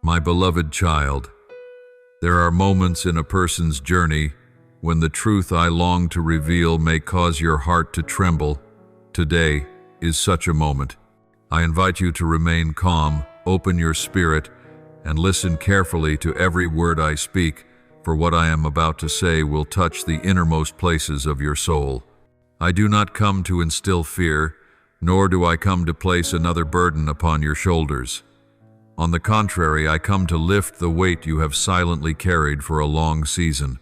My beloved child, there are moments in a person's journey when the truth I long to reveal may cause your heart to tremble. Today is such a moment. I invite you to remain calm, open your spirit, and listen carefully to every word I speak, for what I am about to say will touch the innermost places of your soul. I do not come to instill fear, nor do I come to place another burden upon your shoulders. On the contrary, I come to lift the weight you have silently carried for a long season.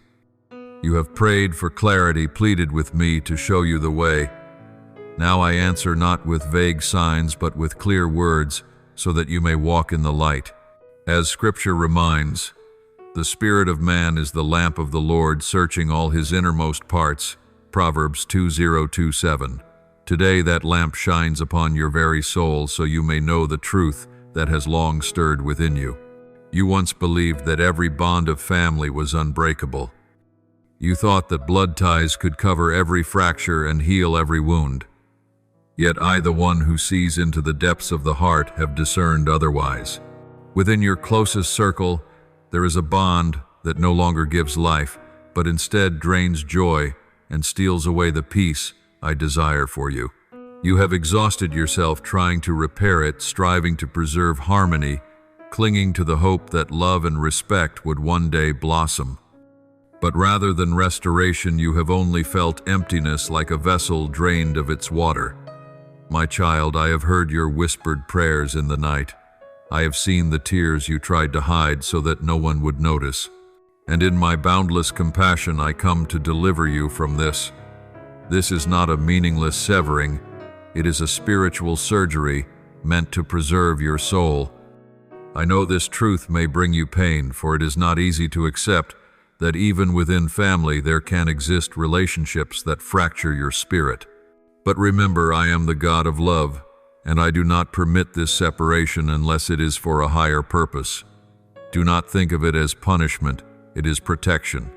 You have prayed for clarity, pleaded with me to show you the way. Now I answer not with vague signs, but with clear words, so that you may walk in the light. As Scripture reminds, the spirit of man is the lamp of the Lord, searching all his innermost parts. Proverbs 20:27. Today that lamp shines upon your very soul, so you may know the truth that has long stirred within you. You once believed that every bond of family was unbreakable. You thought that blood ties could cover every fracture and heal every wound. Yet I, the one who sees into the depths of the heart, have discerned otherwise. Within your closest circle, there is a bond that no longer gives life, but instead drains joy and steals away the peace I desire for you. You have exhausted yourself trying to repair it, striving to preserve harmony, clinging to the hope that love and respect would one day blossom. But rather than restoration, you have only felt emptiness, like a vessel drained of its water. My child, I have heard your whispered prayers in the night. I have seen the tears you tried to hide so that no one would notice. And in my boundless compassion, I come to deliver you from this. This is not a meaningless severing. It is a spiritual surgery meant to preserve your soul. I know this truth may bring you pain, for it is not easy to accept that even within family there can exist relationships that fracture your spirit. But remember, I am the God of love, and I do not permit this separation unless it is for a higher purpose. Do not think of it as punishment, it is protection.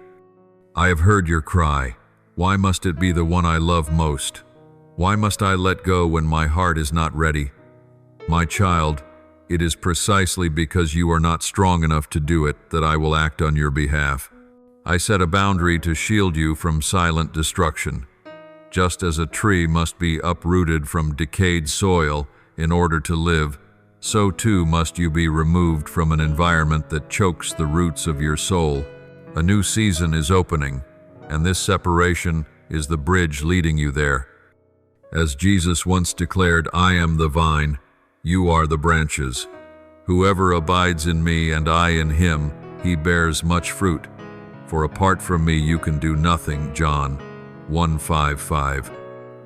I have heard your cry. Why must it be the one I love most? Why must I let go when my heart is not ready? My child, it is precisely because you are not strong enough to do it that I will act on your behalf. I set a boundary to shield you from silent destruction. Just as a tree must be uprooted from decayed soil in order to live, so too must you be removed from an environment that chokes the roots of your soul. A new season is opening, and this separation is the bridge leading you there. As Jesus once declared, I am the vine, you are the branches. Whoever abides in me and I in him, he bears much fruit. For apart from me you can do nothing. John 1:5.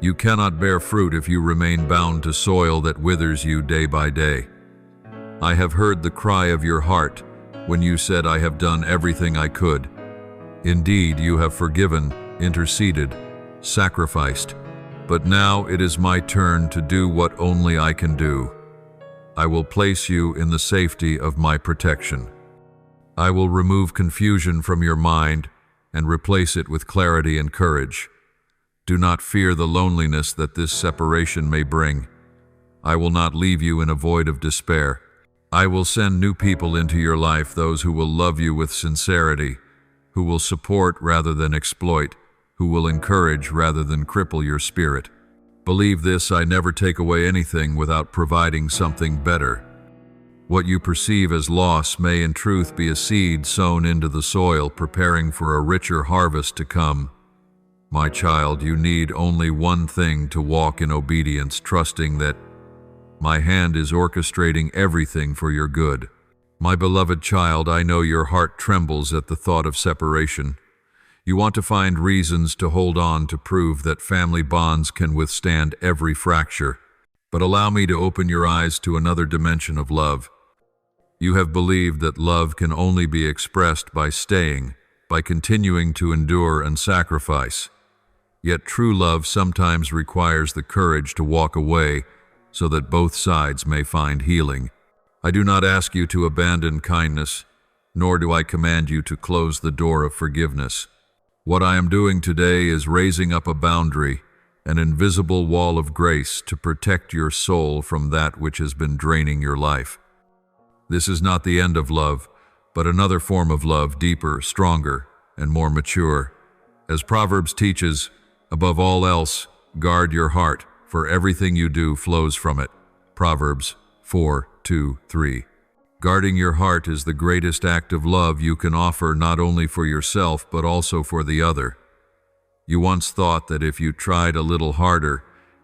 You cannot bear fruit if you remain bound to soil that withers you day by day. I have heard the cry of your heart when you said, I have done everything I could. Indeed, you have forgiven, interceded, sacrificed. But now it is my turn to do what only I can do. I will place you in the safety of my protection. I will remove confusion from your mind and replace it with clarity and courage. Do not fear the loneliness that this separation may bring. I will not leave you in a void of despair. I will send new people into your life, those who will love you with sincerity, who will support rather than exploit, who will encourage rather than cripple your spirit. Believe this, I never take away anything without providing something better. What you perceive as loss may in truth be a seed sown into the soil, preparing for a richer harvest to come. My child, you need only one thing to walk in obedience, trusting that my hand is orchestrating everything for your good. My beloved child, I know your heart trembles at the thought of separation. You want to find reasons to hold on to prove that family bonds can withstand every fracture. But allow me to open your eyes to another dimension of love. You have believed that love can only be expressed by staying, by continuing to endure and sacrifice. Yet true love sometimes requires the courage to walk away so that both sides may find healing. I do not ask you to abandon kindness, nor do I command you to close the door of forgiveness. What I am doing today is raising up a boundary, an invisible wall of grace to protect your soul from that which has been draining your life. This is not the end of love, but another form of love, deeper, stronger, and more mature. As Proverbs teaches, above all else, guard your heart, for everything you do flows from it. Proverbs 4:2-3. Guarding your heart is the greatest act of love you can offer, not only for yourself but also for the other. You once thought that if you tried a little harder,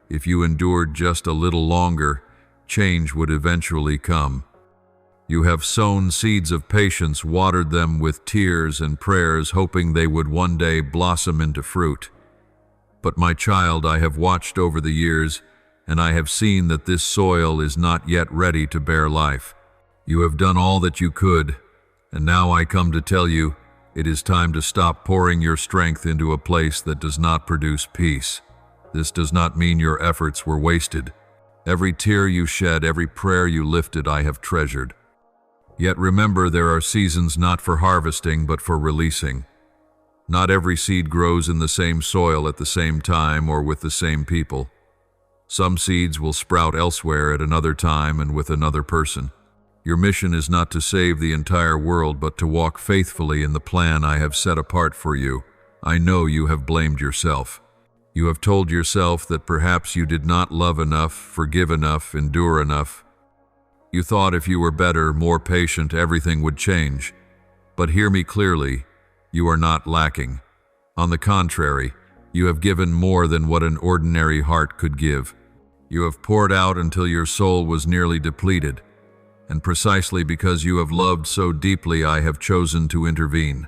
if you endured just a little longer, change would eventually come. You have sown seeds of patience, watered them with tears and prayers, hoping they would one day blossom into fruit. But my child, I have watched over the years, and I have seen that this soil is not yet ready to bear life. You have done all that you could, and now I come to tell you, it is time to stop pouring your strength into a place that does not produce peace. This does not mean your efforts were wasted. Every tear you shed, every prayer you lifted, I have treasured. Yet remember, there are seasons not for harvesting, but for releasing. Not every seed grows in the same soil at the same time or with the same people. Some seeds will sprout elsewhere at another time and with another person. Your mission is not to save the entire world, but to walk faithfully in the plan I have set apart for you. I know you have blamed yourself. You have told yourself that perhaps you did not love enough, forgive enough, endure enough. You thought if you were better, more patient, everything would change. But hear me clearly, you are not lacking. On the contrary, you have given more than what an ordinary heart could give. You have poured out until your soul was nearly depleted. And precisely because you have loved so deeply, I have chosen to intervene.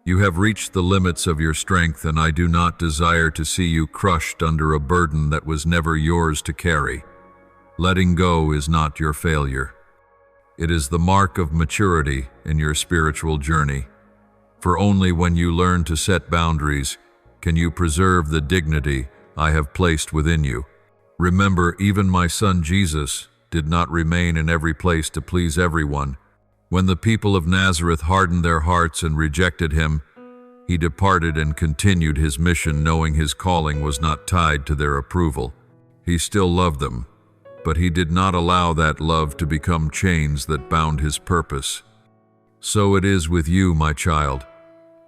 You have reached the limits of your strength, and I do not desire to see you crushed under a burden that was never yours to carry. Letting go is not your failure. It is the mark of maturity in your spiritual journey. For only when you learn to set boundaries can you preserve the dignity I have placed within you. Remember, even my son Jesus did not remain in every place to please everyone. When the people of Nazareth hardened their hearts and rejected him, he departed and continued his mission, knowing his calling was not tied to their approval. He still loved them, but he did not allow that love to become chains that bound his purpose. So it is with you, my child.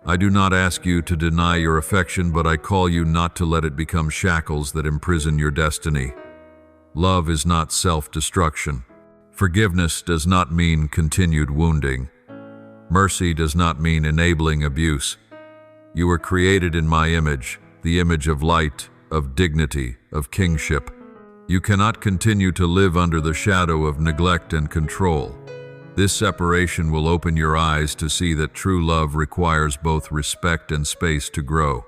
I do not ask you to deny your affection, but I call you not to let it become shackles that imprison your destiny. Love is not self-destruction. Forgiveness does not mean continued wounding. Mercy does not mean enabling abuse. You were created in my image, the image of light, of dignity, of kingship. You cannot continue to live under the shadow of neglect and control. This separation will open your eyes to see that true love requires both respect and space to grow.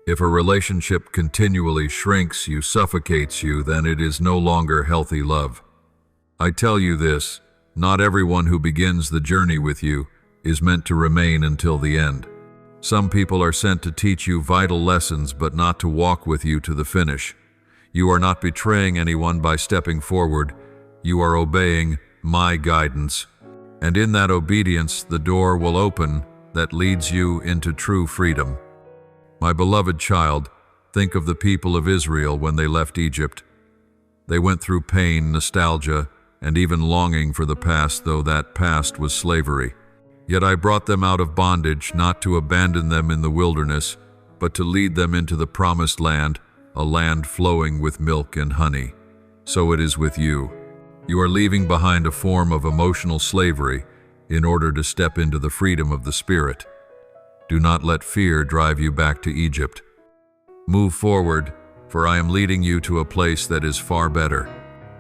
If a relationship continually shrinks you, suffocates you, then it is no longer healthy love. I tell you this, not everyone who begins the journey with you is meant to remain until the end. Some people are sent to teach you vital lessons, but not to walk with you to the finish. You are not betraying anyone by stepping forward. You are obeying my guidance. And in that obedience, the door will open that leads you into true freedom. My beloved child, think of the people of Israel when they left Egypt. They went through pain, nostalgia, and even longing for the past, though that past was slavery. Yet I brought them out of bondage, not to abandon them in the wilderness, but to lead them into the promised land, a land flowing with milk and honey. So it is with you. You are leaving behind a form of emotional slavery in order to step into the freedom of the Spirit. Do not let fear drive you back to Egypt. Move forward, for I am leading you to a place that is far better.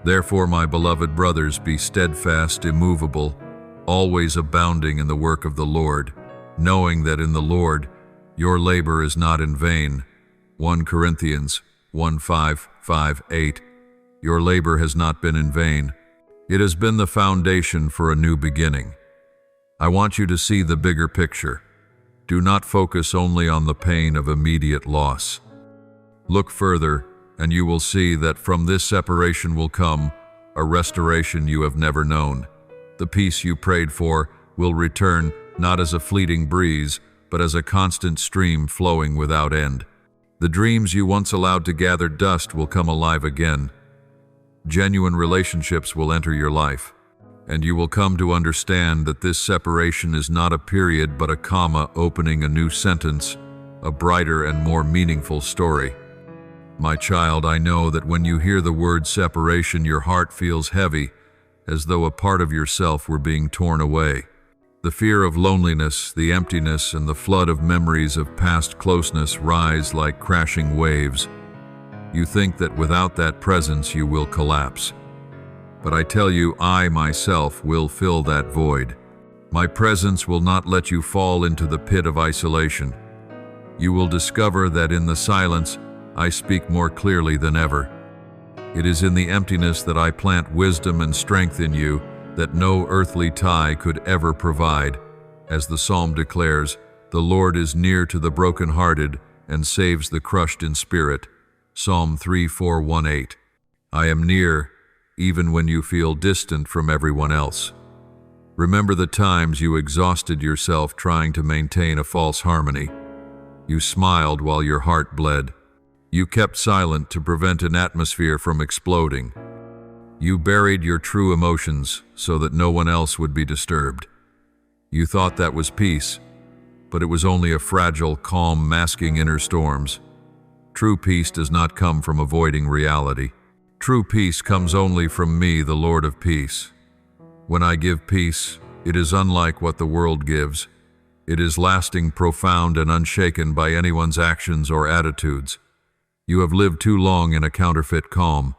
Therefore, my beloved brothers, be steadfast, immovable, always abounding in the work of the Lord, knowing that in the Lord your labor is not in vain. 1 Corinthians 1:5-8. Your labor has not been in vain. It has been the foundation for a new beginning. I want you to see the bigger picture. Do not focus only on the pain of immediate loss. Look further, and you will see that from this separation will come a restoration you have never known. The peace you prayed for will return not as a fleeting breeze, but as a constant stream flowing without end. The dreams you once allowed to gather dust will come alive again. Genuine relationships will enter your life. and you will come to understand that this separation is not a period but a comma opening a new sentence, a brighter and more meaningful story. My child, I know that when you hear the word separation, your heart feels heavy, as though a part of yourself were being torn away. The fear of loneliness, the emptiness, and the flood of memories of past closeness rise like crashing waves. You think that without that presence you will collapse. But I tell you, I myself will fill that void. My presence will not let you fall into the pit of isolation. You will discover that in the silence, I speak more clearly than ever. It is in the emptiness that I plant wisdom and strength in you that no earthly tie could ever provide. As the psalm declares, the Lord is near to the brokenhearted and saves the crushed in spirit. Psalm 3:4-1-8. I am near, even when you feel distant from everyone else. Remember the times you exhausted yourself trying to maintain a false harmony. You smiled while your heart bled. You kept silent to prevent an atmosphere from exploding. You buried your true emotions so that no one else would be disturbed. You thought that was peace, but it was only a fragile calm masking inner storms. True peace does not come from avoiding reality. True peace comes only from me, the Lord of peace. When I give peace, it is unlike what the world gives. It is lasting, profound, and unshaken by anyone's actions or attitudes. You have lived too long in a counterfeit calm.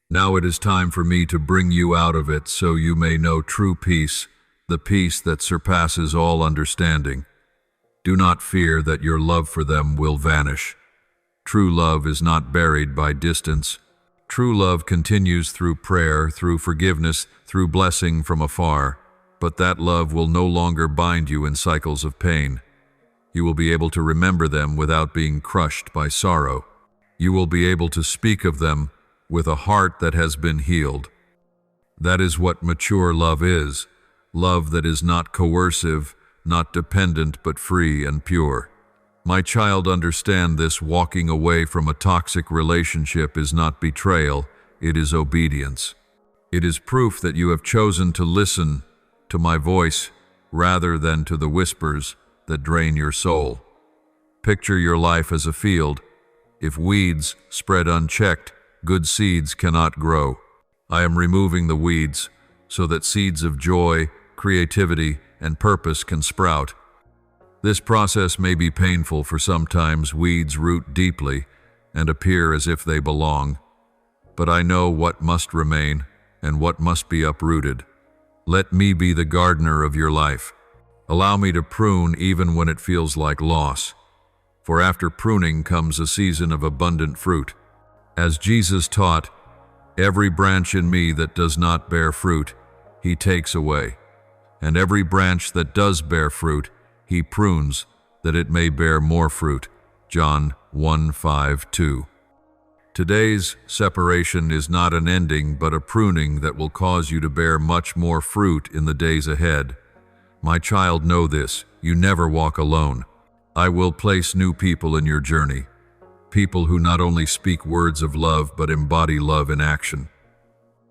Now it is time for me to bring you out of it so you may know true peace, the peace that surpasses all understanding. Do not fear that your love for them will vanish. True love is not buried by distance. True love continues through prayer, through forgiveness, through blessing from afar. But that love will no longer bind you in cycles of pain. You will be able to remember them without being crushed by sorrow. You will be able to speak of them with a heart that has been healed. That is what mature love is, love that is not coercive, not dependent, but free and pure. My child, understand this: walking away from a toxic relationship is not betrayal, it is obedience. It is proof that you have chosen to listen to my voice rather than to the whispers that drain your soul. Picture your life as a field. If weeds spread unchecked, good seeds cannot grow. I am removing the weeds so that seeds of joy, creativity, and purpose can sprout. This process may be painful, for sometimes weeds root deeply and appear as if they belong. But I know what must remain and what must be uprooted. Let me be the gardener of your life. Allow me to prune even when it feels like loss. For after pruning comes a season of abundant fruit. As Jesus taught, every branch in me that does not bear fruit, he takes away. And every branch that does bear fruit, he prunes, that it may bear more fruit. John 1:5-2. Today's separation is not an ending, but a pruning that will cause you to bear much more fruit in the days ahead. My child, know this: you never walk alone. I will place new people in your journey, people who not only speak words of love, but embody love in action.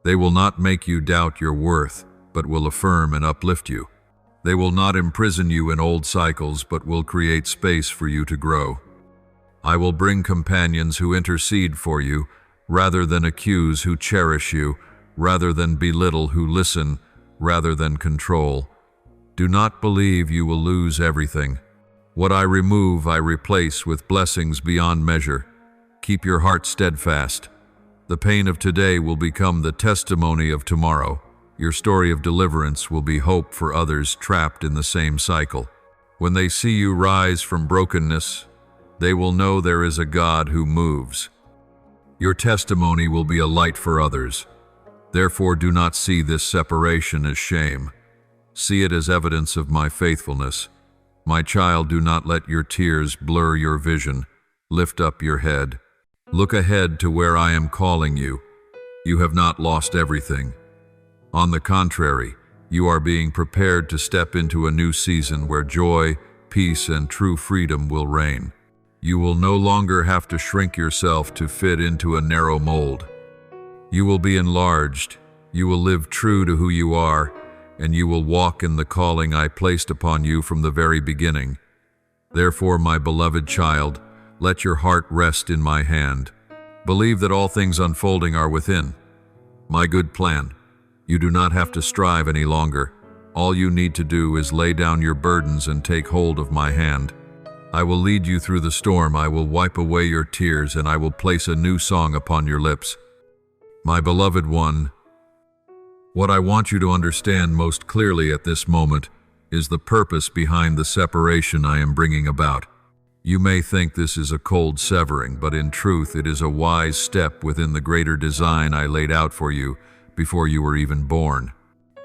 They will not make you doubt your worth, but will affirm and uplift you. They will not imprison you in old cycles, but will create space for you to grow. I will bring companions who intercede for you, rather than accuse, who cherish you, rather than belittle, who listen, rather than control. Do not believe you will lose everything. What I remove, I replace with blessings beyond measure. Keep your heart steadfast. The pain of today will become the testimony of tomorrow. Your story of deliverance will be hope for others trapped in the same cycle. When they see you rise from brokenness, they will know there is a God who moves. Your testimony will be a light for others. Therefore, do not see this separation as shame. See it as evidence of my faithfulness. My child, do not let your tears blur your vision. Lift up your head. Look ahead to where I am calling you. You have not lost everything. On the contrary, you are being prepared to step into a new season where joy, peace, and true freedom will reign. You will no longer have to shrink yourself to fit into a narrow mold. You will be enlarged, You will live true to who you are, and you will walk in the calling I placed upon you from the very beginning. Therefore, my beloved child, let your heart rest in my hand. Believe that all things unfolding are within my good plan. You do not have to strive any longer. All you need to do is lay down your burdens and take hold of my hand. I will lead you through the storm, I will wipe away your tears, and I will place a new song upon your lips. My beloved one, what I want you to understand most clearly at this moment is the purpose behind the separation I am bringing about. You may think this is a cold severing, but in truth it is a wise step within the greater design I laid out for you before you were even born.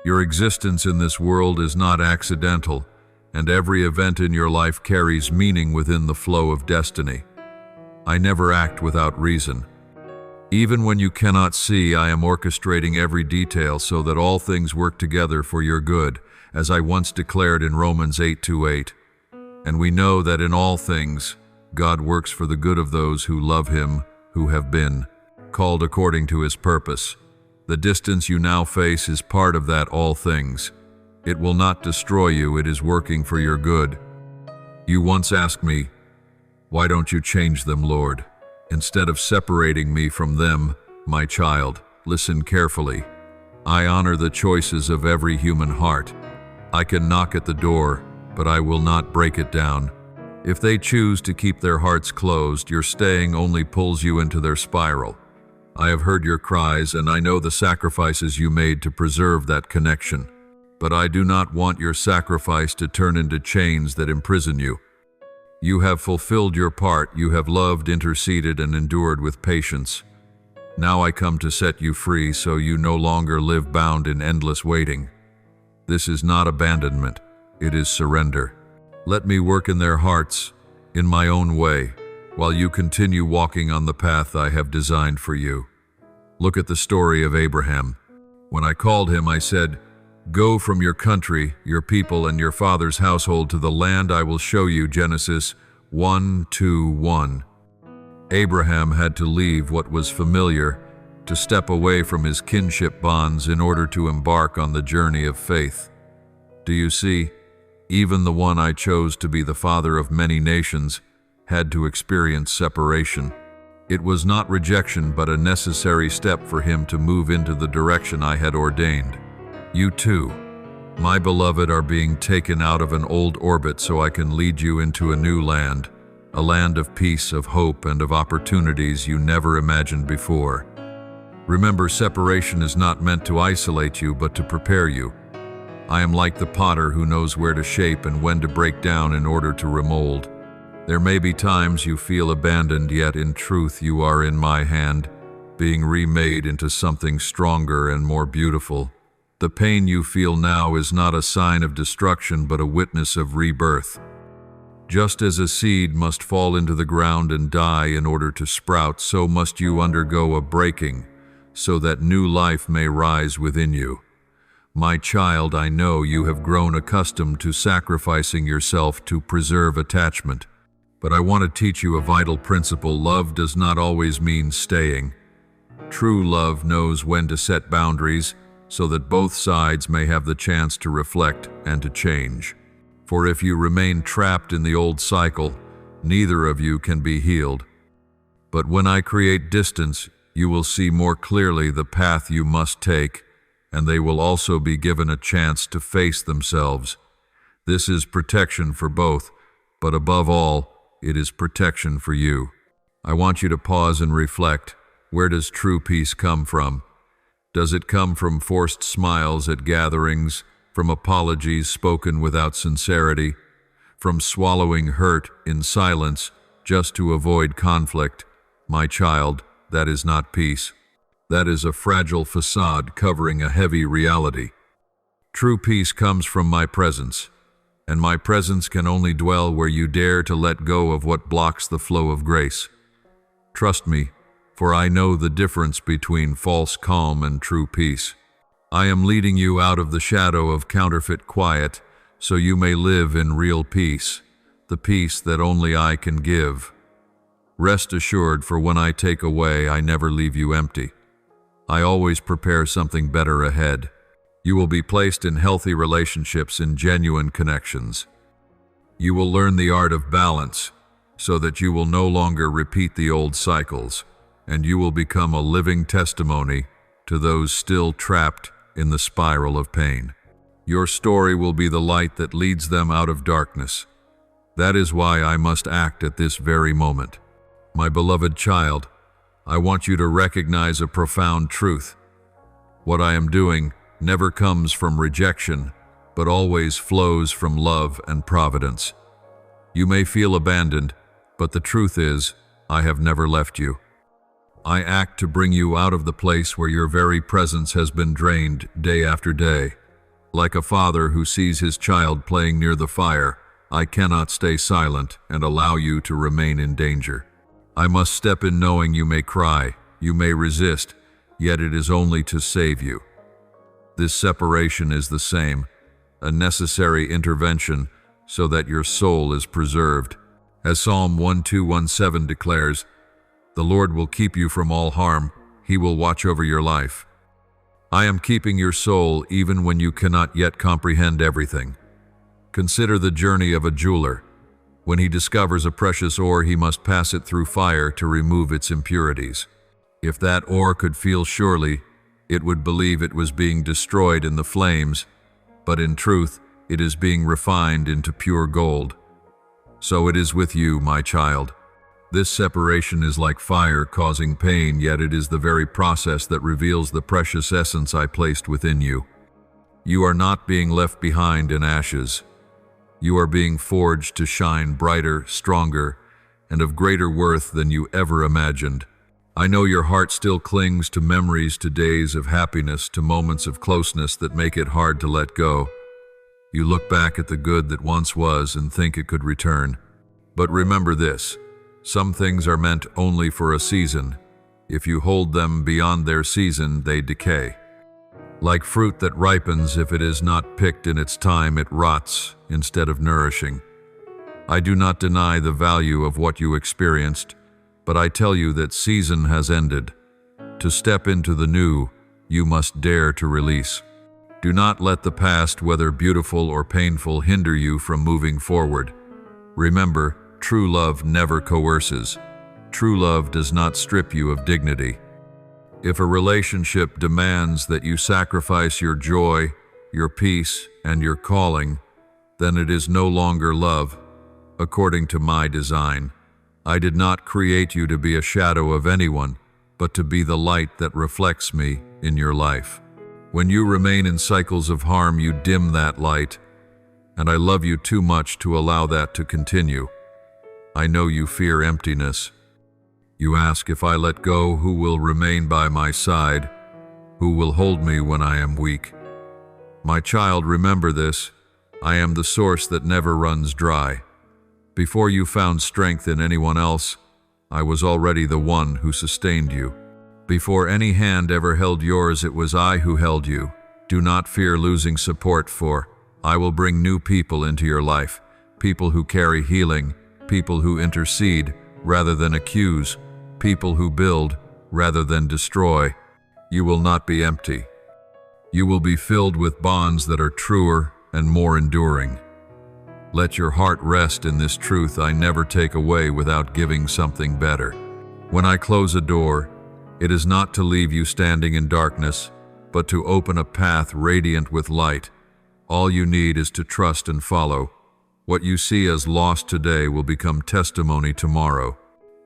Your existence in this world is not accidental, and every event in your life carries meaning within the flow of destiny. I never act without reason. Even when you cannot see, I am orchestrating every detail so that all things work together for your good, as I once declared in Romans 8:8. And we know that in all things, God works for the good of those who love Him, who have been called according to His purpose. The distance you now face is part of that all things. It will not destroy you, it is working for your good. You once asked me, "Why don't you change them, Lord?" Instead of separating me from them, my child, listen carefully. I honor the choices of every human heart. I can knock at the door, but I will not break it down. If they choose to keep their hearts closed, your staying only pulls you into their spiral. I have heard your cries, and I know the sacrifices you made to preserve that connection. But I do not want your sacrifice to turn into chains that imprison you. You have fulfilled your part, you have loved, interceded, and endured with patience. Now I come to set you free so you no longer live bound in endless waiting. This is not abandonment, it is surrender. Let me work in their hearts, in my own way, while you continue walking on the path I have designed for you. Look at the story of Abraham. When I called him, I said, "Go from your country, your people, and your father's household to the land I will show you." Genesis 1:2-1. Abraham had to leave what was familiar, to step away from his kinship bonds in order to embark on the journey of faith. Do you see? Even the one I chose to be the father of many nations had to experience separation. It was not rejection, but a necessary step for him to move into the direction I had ordained. You too, my beloved, are being taken out of an old orbit so I can lead you into a new land, a land of peace, of hope, and of opportunities you never imagined before. Remember, separation is not meant to isolate you, but to prepare you. I am like the potter who knows where to shape and when to break down in order to remold. There may be times you feel abandoned, yet in truth you are in my hand, being remade into something stronger and more beautiful. The pain you feel now is not a sign of destruction, but a witness of rebirth. Just as a seed must fall into the ground and die in order to sprout, so must you undergo a breaking, so that new life may rise within you. My child, I know you have grown accustomed to sacrificing yourself to preserve attachment. But I want to teach you a vital principle. Love does not always mean staying. True love knows when to set boundaries so that both sides may have the chance to reflect and to change. For if you remain trapped in the old cycle, neither of you can be healed. But when I create distance, you will see more clearly the path you must take, and they will also be given a chance to face themselves. This is protection for both, but above all, it is protection for you. I want you to pause and reflect. Where does true peace come from? Does it come from forced smiles at gatherings, from apologies spoken without sincerity, from swallowing hurt in silence just to avoid conflict? My child, that is not peace. That is a fragile facade covering a heavy reality. True peace comes from my presence. And my presence can only dwell where you dare to let go of what blocks the flow of grace. Trust me, for I know the difference between false calm and true peace. I am leading you out of the shadow of counterfeit quiet so you may live in real peace, the peace that only I can give. Rest assured, for when I take away, I never leave you empty. I always prepare something better ahead. You will be placed in healthy relationships in genuine connections. You will learn the art of balance so that you will no longer repeat the old cycles, and you will become a living testimony to those still trapped in the spiral of pain. Your story will be the light that leads them out of darkness. That is why I must act at this very moment. My beloved child, I want you to recognize a profound truth. What I am doing never comes from rejection, but always flows from love and providence. You may feel abandoned, but the truth is, I have never left you. I act to bring you out of the place where your very presence has been drained day after day. Like a father who sees his child playing near the fire, I cannot stay silent and allow you to remain in danger. I must step in knowing you may cry, you may resist, yet it is only to save you. This separation is the same, a necessary intervention so that your soul is preserved. As Psalm 12:17 declares, "The Lord will keep you from all harm, He will watch over your life." I am keeping your soul even when you cannot yet comprehend everything. Consider the journey of a jeweler. When he discovers a precious ore, he must pass it through fire to remove its impurities. If that ore could feel surely, it would believe it was being destroyed in the flames, but in truth, it is being refined into pure gold. So it is with you, my child. This separation is like fire causing pain, yet it is the very process that reveals the precious essence I placed within you. You are not being left behind in ashes. You are being forged to shine brighter, stronger, and of greater worth than you ever imagined. I know your heart still clings to memories, to days of happiness, to moments of closeness that make it hard to let go. You look back at the good that once was and think it could return. But remember this, some things are meant only for a season. If you hold them beyond their season, they decay. Like fruit that ripens, if it is not picked in its time, it rots instead of nourishing. I do not deny the value of what you experienced, but I tell you that season has ended. To step into the new, you must dare to release. Do not let the past, whether beautiful or painful, hinder you from moving forward. Remember, true love never coerces. True love does not strip you of dignity. If a relationship demands that you sacrifice your joy, your peace, and your calling, then it is no longer love, according to my design. I did not create you to be a shadow of anyone, but to be the light that reflects me in your life. When you remain in cycles of harm, you dim that light, and I love you too much to allow that to continue. I know you fear emptiness. You ask, if I let go, who will remain by my side? Who will hold me when I am weak? My child, remember this. I am the source that never runs dry. Before you found strength in anyone else, I was already the one who sustained you. Before any hand ever held yours, it was I who held you. Do not fear losing support, for I will bring new people into your life, people who carry healing, people who intercede rather than accuse, people who build rather than destroy. You will not be empty. You will be filled with bonds that are truer and more enduring. Let your heart rest in this truth I never take away without giving something better. When I close a door, it is not to leave you standing in darkness, but to open a path radiant with light. All you need is to trust and follow. What you see as lost today will become testimony tomorrow.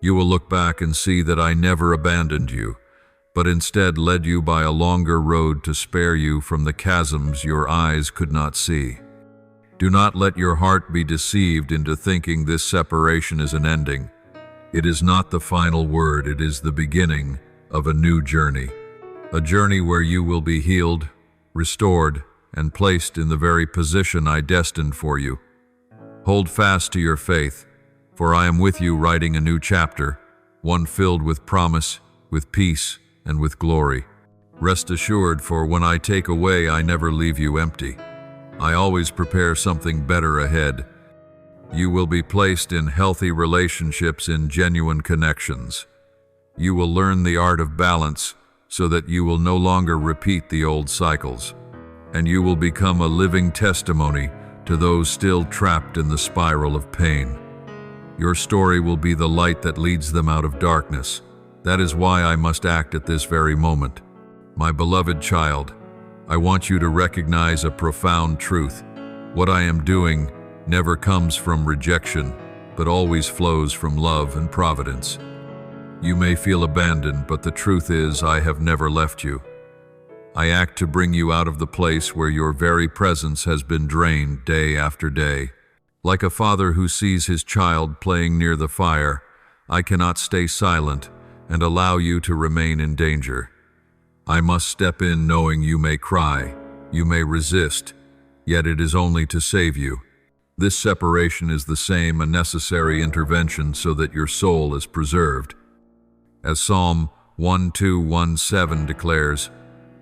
You will look back and see that I never abandoned you, but instead led you by a longer road to spare you from the chasms your eyes could not see. Do not let your heart be deceived into thinking this separation is an ending. It is not the final word, it is the beginning of a new journey. A journey where you will be healed, restored, and placed in the very position I destined for you. Hold fast to your faith, for I am with you writing a new chapter, one filled with promise, with peace, and with glory. Rest assured, for when I take away, I never leave you empty. I always prepare something better ahead. You will be placed in healthy relationships, in genuine connections. You will learn the art of balance so that you will no longer repeat the old cycles, and you will become a living testimony to those still trapped in the spiral of pain. Your story will be the light that leads them out of darkness. That is why I must act at this very moment. My beloved child, I want you to recognize a profound truth. What I am doing never comes from rejection, but always flows from love and providence. You may feel abandoned, but the truth is I have never left you. I act to bring you out of the place where your very presence has been drained day after day. Like a father who sees his child playing near the fire, I cannot stay silent and allow you to remain in danger. I must step in knowing you may cry, you may resist, yet it is only to save you. This separation is the same, a necessary intervention so that your soul is preserved. As Psalm 1:2-1-7 declares,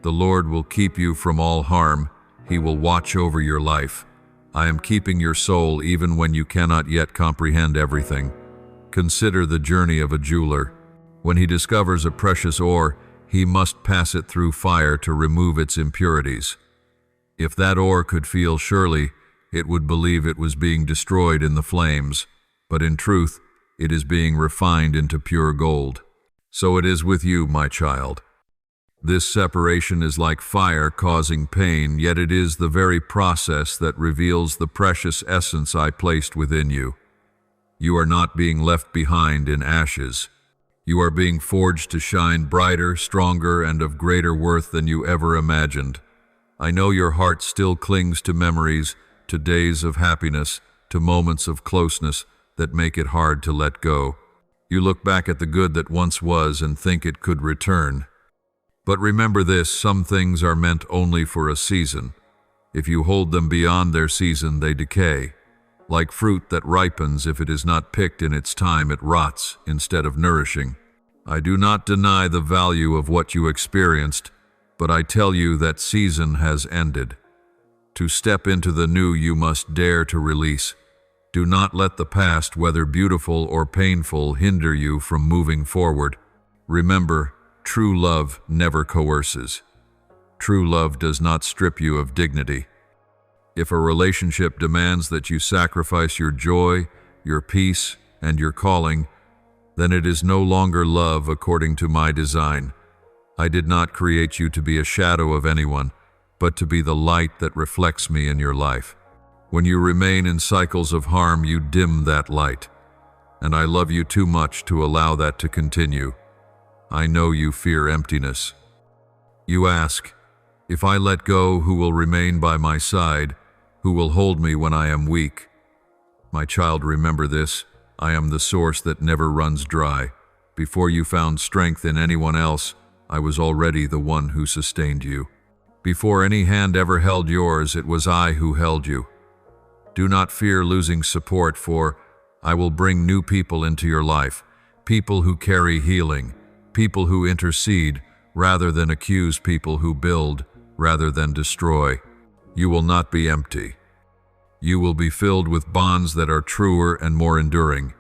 "The Lord will keep you from all harm, He will watch over your life. I am keeping your soul even when you cannot yet comprehend everything." Consider the journey of a jeweler. When he discovers a precious ore, he must pass it through fire to remove its impurities. If that ore could feel, surely it would believe it was being destroyed in the flames, but in truth, it is being refined into pure gold. So it is with you, my child. This separation is like fire causing pain, yet it is the very process that reveals the precious essence I placed within you. You are not being left behind in ashes. You are being forged to shine brighter, stronger, and of greater worth than you ever imagined. I know your heart still clings to memories, to days of happiness, to moments of closeness that make it hard to let go. You look back at the good that once was and think it could return. But remember this, some things are meant only for a season. If you hold them beyond their season, they decay. Like fruit that ripens, if it is not picked in its time, it rots instead of nourishing. I do not deny the value of what you experienced, but I tell you that season has ended. To step into the new, you must dare to release. Do not let the past, whether beautiful or painful, hinder you from moving forward. Remember, true love never coerces. True love does not strip you of dignity. If a relationship demands that you sacrifice your joy, your peace, and your calling, then it is no longer love according to my design. I did not create you to be a shadow of anyone, but to be the light that reflects me in your life. When you remain in cycles of harm, you dim that light, and I love you too much to allow that to continue. I know you fear emptiness. You ask, if I let go, who will remain by my side? Who will hold me when I am weak? My child, remember this. I am the source that never runs dry. Before you found strength in anyone else, I was already the one who sustained you. Before any hand ever held yours, it was I who held you. Do not fear losing support, for I will bring new people into your life, people who carry healing, people who intercede rather than accuse, people who build rather than destroy. You will not be empty. You will be filled with bonds that are truer and more enduring.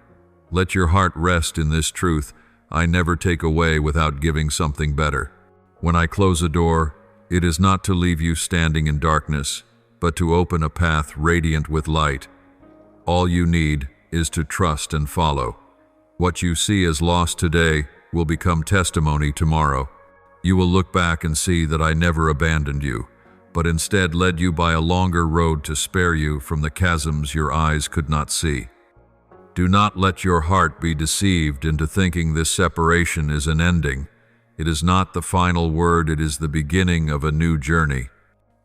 Let your heart rest in this truth. I never take away without giving something better. When I close a door, it is not to leave you standing in darkness, but to open a path radiant with light. All you need is to trust and follow. What you see as lost today will become testimony tomorrow. You will look back and see that I never abandoned you, but instead led you by a longer road to spare you from the chasms your eyes could not see. Do not let your heart be deceived into thinking this separation is an ending. It is not the final word, it is the beginning of a new journey.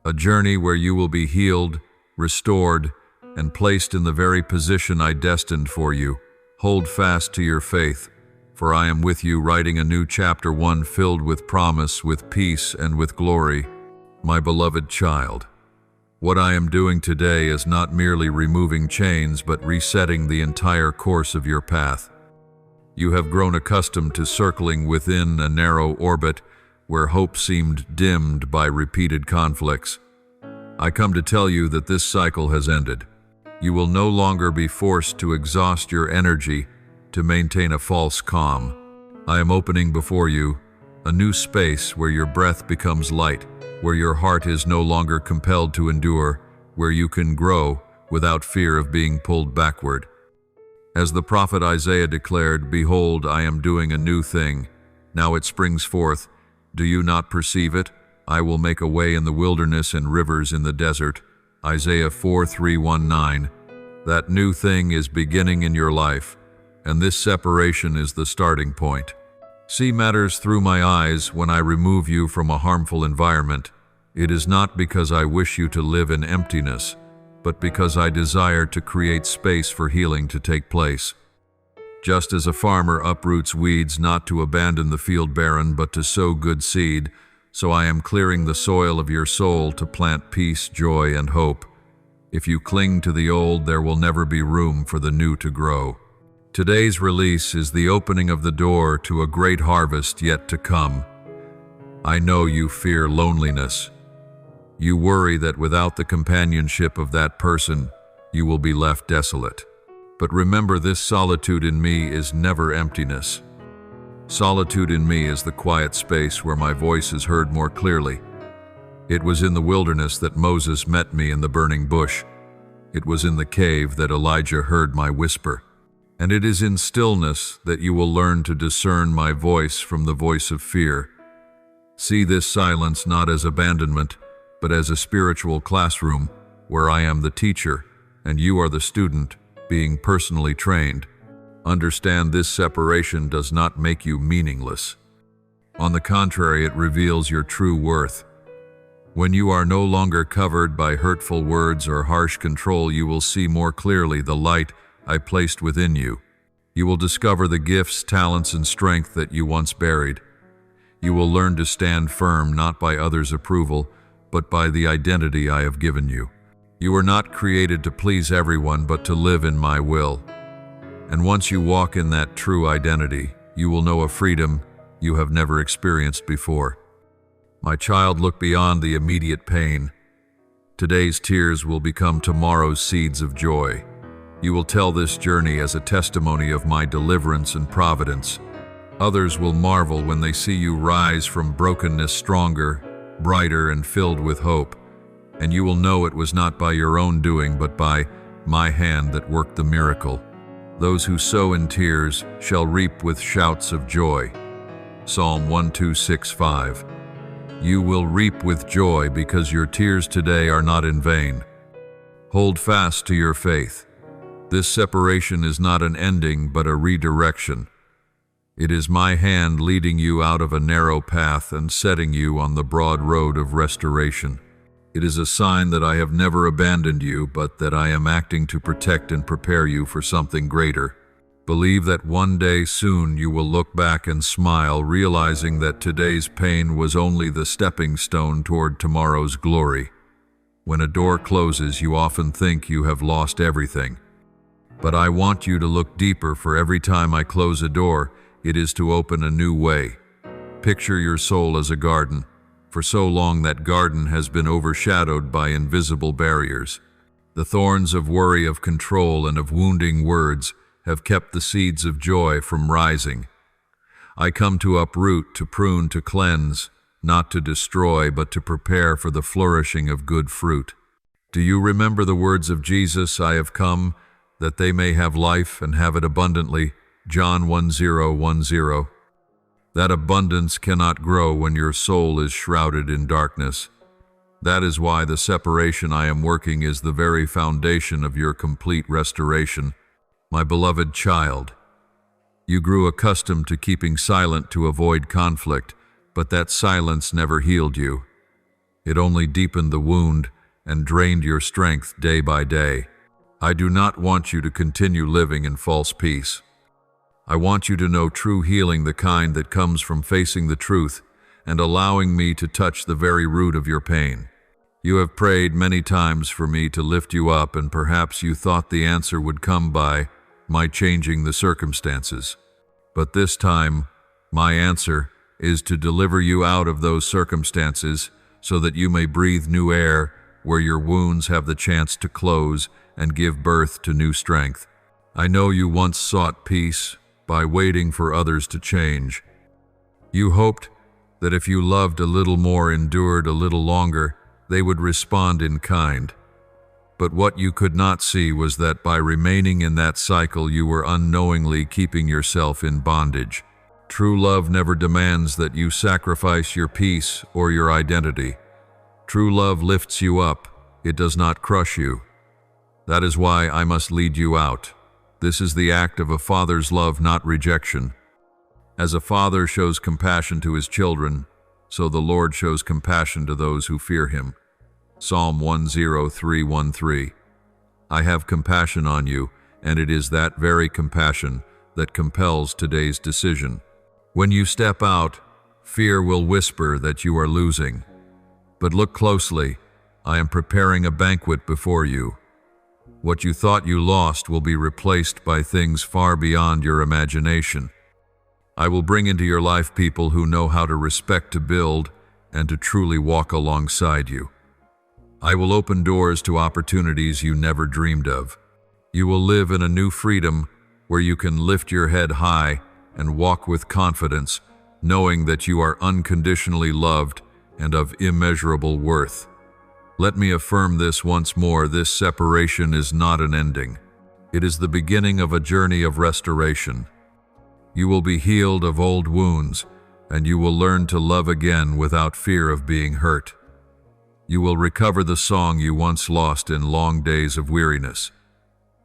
A journey where you will be healed, restored, and placed in the very position I destined for you. Hold fast to your faith, for I am with you, writing a new chapter, one filled with promise, with peace, and with glory. My beloved child, what I am doing today is not merely removing chains, but resetting the entire course of your path. You have grown accustomed to circling within a narrow orbit where hope seemed dimmed by repeated conflicts. I come to tell you that this cycle has ended. You will no longer be forced to exhaust your energy to maintain a false calm. I am opening before you a new space where your breath becomes light, where your heart is no longer compelled to endure, where you can grow without fear of being pulled backward. As the prophet Isaiah declared, "Behold, I am doing a new thing. Now it springs forth. Do you not perceive it? I will make a way in the wilderness and rivers in the desert." Isaiah 4:3-19. That new thing is beginning in your life, and this separation is the starting point. See matters through my eyes when I remove you from a harmful environment. It is not because I wish you to live in emptiness, but because I desire to create space for healing to take place. Just as a farmer uproots weeds not to abandon the field barren, but to sow good seed, so I am clearing the soil of your soul to plant peace, joy, and hope. If you cling to the old, there will never be room for the new to grow. Today's release is the opening of the door to a great harvest yet to come. I know you fear loneliness. You worry that without the companionship of that person, you will be left desolate. But remember, this solitude in me is never emptiness. Solitude in me is the quiet space where my voice is heard more clearly. It was in the wilderness that Moses met me in the burning bush. It was in the cave that Elijah heard my whisper. And it is in stillness that you will learn to discern my voice from the voice of fear. See this silence not as abandonment, but as a spiritual classroom where I am the teacher and you are the student being personally trained. Understand, this separation does not make you meaningless. On the contrary, it reveals your true worth. When you are no longer covered by hurtful words or harsh control, you will see more clearly the light I placed within you. You will discover the gifts, talents, and strength that you once buried. You will learn to stand firm not by others' approval, but by the identity I have given you. You were not created to please everyone, but to live in my will. And once you walk in that true identity, you will know a freedom you have never experienced before. My child, look beyond the immediate pain. Today's tears will become tomorrow's seeds of joy. You will tell this journey as a testimony of my deliverance and providence. Others will marvel when they see you rise from brokenness stronger, brighter, and filled with hope. And you will know it was not by your own doing, but by my hand that worked the miracle. Those who sow in tears shall reap with shouts of joy. Psalm 126:5. You will reap with joy because your tears today are not in vain. Hold fast to your faith. This separation is not an ending, but a redirection. It is my hand leading you out of a narrow path and setting you on the broad road of restoration. It is a sign that I have never abandoned you, but that I am acting to protect and prepare you for something greater. Believe that one day soon you will look back and smile, realizing that today's pain was only the stepping stone toward tomorrow's glory. When a door closes, you often think you have lost everything. But I want you to look deeper, for every time I close a door, it is to open a new way. Picture your soul as a garden. For so long that garden has been overshadowed by invisible barriers. The thorns of worry, of control, and of wounding words have kept the seeds of joy from rising. I come to uproot, to prune, to cleanse, not to destroy, but to prepare for the flourishing of good fruit. Do you remember the words of Jesus, "I have come that they may have life and have it abundantly," John 10:10. That abundance cannot grow when your soul is shrouded in darkness. That is why the separation I am working is the very foundation of your complete restoration. My beloved child, you grew accustomed to keeping silent to avoid conflict, but that silence never healed you. It only deepened the wound and drained your strength day by day. I do not want you to continue living in false peace. I want you to know true healing, the kind that comes from facing the truth and allowing me to touch the very root of your pain. You have prayed many times for me to lift you up, and perhaps you thought the answer would come by my changing the circumstances. But this time, my answer is to deliver you out of those circumstances so that you may breathe new air where your wounds have the chance to close and give birth to new strength. I know you once sought peace by waiting for others to change. You hoped that if you loved a little more, endured a little longer, they would respond in kind. But what you could not see was that by remaining in that cycle, you were unknowingly keeping yourself in bondage. True love never demands that you sacrifice your peace or your identity. True love lifts you up. It does not crush you. That is why I must lead you out. This is the act of a father's love, not rejection. As a father shows compassion to his children, so the Lord shows compassion to those who fear him. Psalm 103:13. I have compassion on you, and it is that very compassion that compels today's decision. When you step out, fear will whisper that you are losing. But look closely. I am preparing a banquet before you. What you thought you lost will be replaced by things far beyond your imagination. I will bring into your life people who know how to respect, to build, and to truly walk alongside you. I will open doors to opportunities you never dreamed of. You will live in a new freedom where you can lift your head high and walk with confidence, knowing that you are unconditionally loved and of immeasurable worth. Let me affirm this once more: this separation is not an ending. It is the beginning of a journey of restoration. You will be healed of old wounds, and you will learn to love again without fear of being hurt. You will recover the song you once lost in long days of weariness.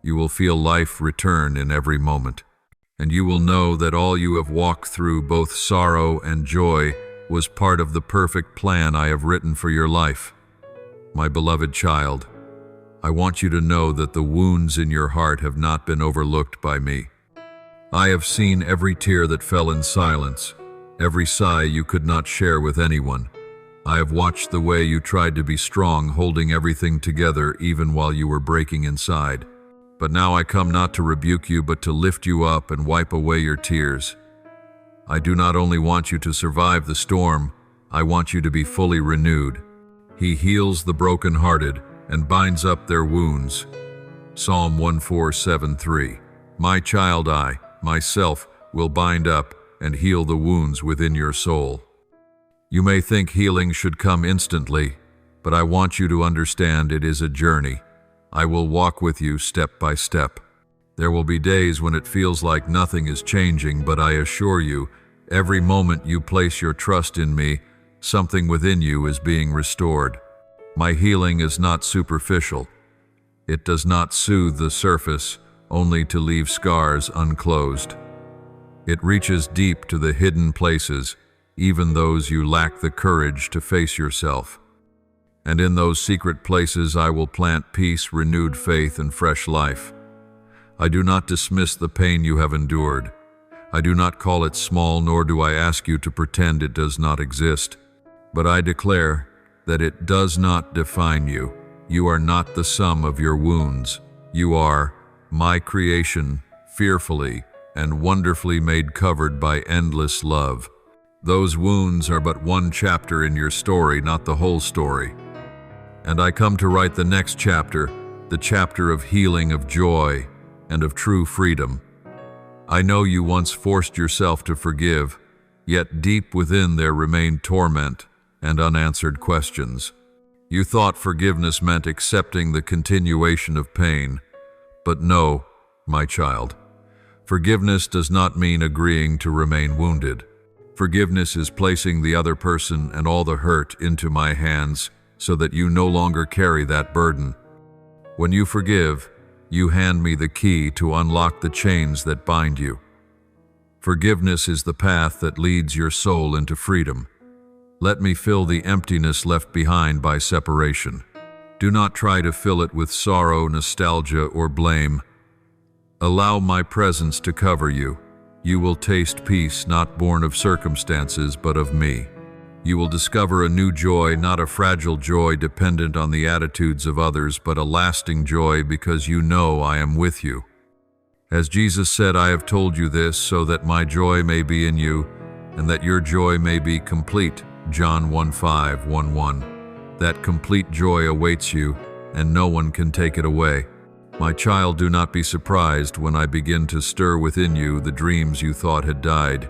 You will feel life return in every moment, and you will know that all you have walked through, both sorrow and joy, was part of the perfect plan I have written for your life. My beloved child, I want you to know that the wounds in your heart have not been overlooked by me. I have seen every tear that fell in silence, every sigh you could not share with anyone. I have watched the way you tried to be strong, holding everything together even while you were breaking inside. But now I come not to rebuke you, but to lift you up and wipe away your tears. I do not only want you to survive the storm, I want you to be fully renewed. He heals the brokenhearted and binds up their wounds. Psalm 147:3. My child, I, myself, will bind up and heal the wounds within your soul. You may think healing should come instantly, but I want you to understand it is a journey. I will walk with you step by step. There will be days when it feels like nothing is changing, but I assure you, every moment you place your trust in me, something within you is being restored. My healing is not superficial. It does not soothe the surface, only to leave scars unclosed. It reaches deep to the hidden places, even those you lack the courage to face yourself. And in those secret places I will plant peace, renewed faith, and fresh life. I do not dismiss the pain you have endured. I do not call it small, nor do I ask you to pretend it does not exist. But I declare that it does not define you. You are not the sum of your wounds. You are my creation, fearfully and wonderfully made, covered by endless love. Those wounds are but one chapter in your story, not the whole story. And I come to write the next chapter, the chapter of healing, of joy, and of true freedom. I know you once forced yourself to forgive, yet deep within there remained torment and unanswered questions. You thought forgiveness meant accepting the continuation of pain. But no, my child. Forgiveness does not mean agreeing to remain wounded. Forgiveness is placing the other person and all the hurt into my hands so that you no longer carry that burden. When you forgive, you hand me the key to unlock the chains that bind you. Forgiveness is the path that leads your soul into freedom. Let me fill the emptiness left behind by separation. Do not try to fill it with sorrow, nostalgia, or blame. Allow my presence to cover you. You will taste peace not born of circumstances, but of me. You will discover a new joy, not a fragile joy dependent on the attitudes of others, but a lasting joy because you know I am with you. As Jesus said, I have told you this so that my joy may be in you and that your joy may be complete. John 1:5-1:1. That complete joy awaits you, and no one can take it away. My child, do not be surprised when I begin to stir within you the dreams you thought had died,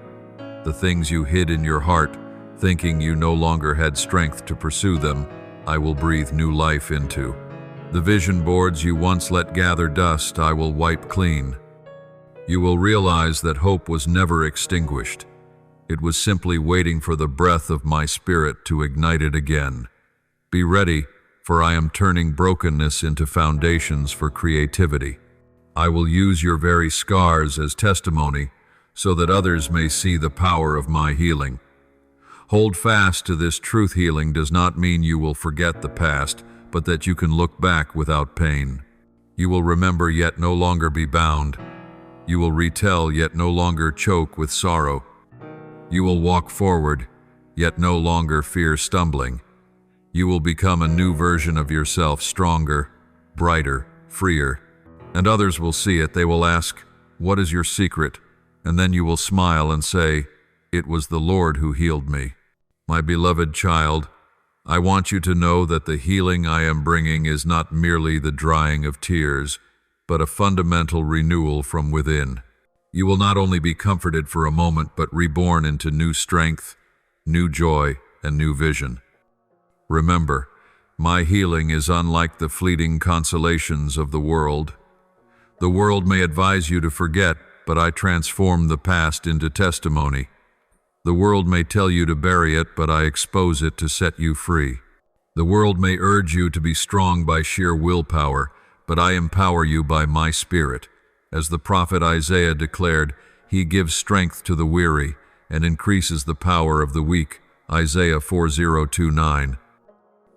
the things you hid in your heart, Thinking you no longer had strength to pursue them, I will breathe new life into. The vision boards you once let gather dust, I will wipe clean. You will realize that hope was never extinguished. It was simply waiting for the breath of my spirit to ignite it again. Be ready, for I am turning brokenness into foundations for creativity. I will use your very scars as testimony so that others may see the power of my healing. Hold fast to this truth. Healing does not mean you will forget the past, but that you can look back without pain. You will remember yet no longer be bound. You will retell yet no longer choke with sorrow. You will walk forward, yet no longer fear stumbling. You will become a new version of yourself, stronger, brighter, freer. And others will see it. They will ask, "What is your secret?" And then you will smile and say, "It was the Lord who healed me." My beloved child, I want you to know that the healing I am bringing is not merely the drying of tears, but a fundamental renewal from within. You will not only be comforted for a moment, but reborn into new strength, new joy, and new vision. Remember, my healing is unlike the fleeting consolations of the world. The world may advise you to forget, but I transform the past into testimony. The world may tell you to bury it, but I expose it to set you free. The world may urge you to be strong by sheer willpower, but I empower you by my Spirit. As the prophet Isaiah declared, he gives strength to the weary and increases the power of the weak. Isaiah 40:29.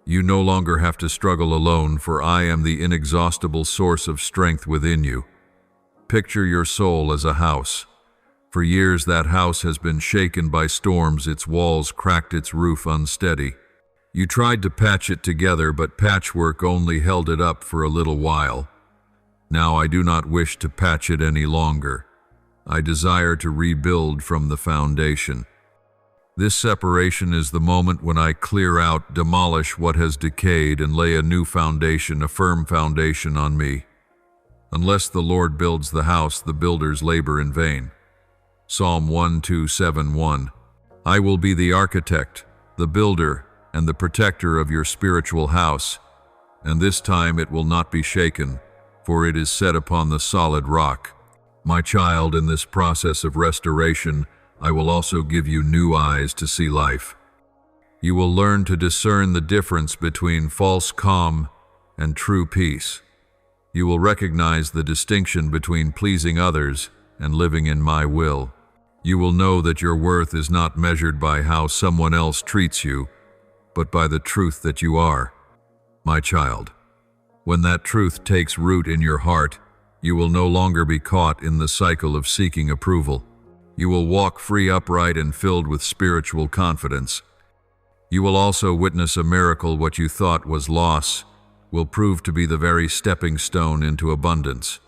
You no longer have to struggle alone, for I am the inexhaustible source of strength within you. Picture your soul as a house. For years that house has been shaken by storms, its walls cracked, its roof unsteady. You tried to patch it together, but patchwork only held it up for a little while. Now I do not wish to patch it any longer. I desire to rebuild from the foundation. This separation is the moment when I clear out, demolish what has decayed, and lay a new foundation, a firm foundation on me. Unless the Lord builds the house, the builders labor in vain. Psalm 1:2-7-1. I will be the architect, the builder, and the protector of your spiritual house, and this time it will not be shaken, for it is set upon the solid rock. My child, in this process of restoration, I will also give you new eyes to see life. You will learn to discern the difference between false calm and true peace. You will recognize the distinction between pleasing others and living in my will. You will know that your worth is not measured by how someone else treats you, but by the truth that you are. My child, when that truth takes root in your heart, you will no longer be caught in the cycle of seeking approval. You will walk free, upright, and filled with spiritual confidence. You will also witness a miracle. What you thought was loss will prove to be the very stepping stone into abundance.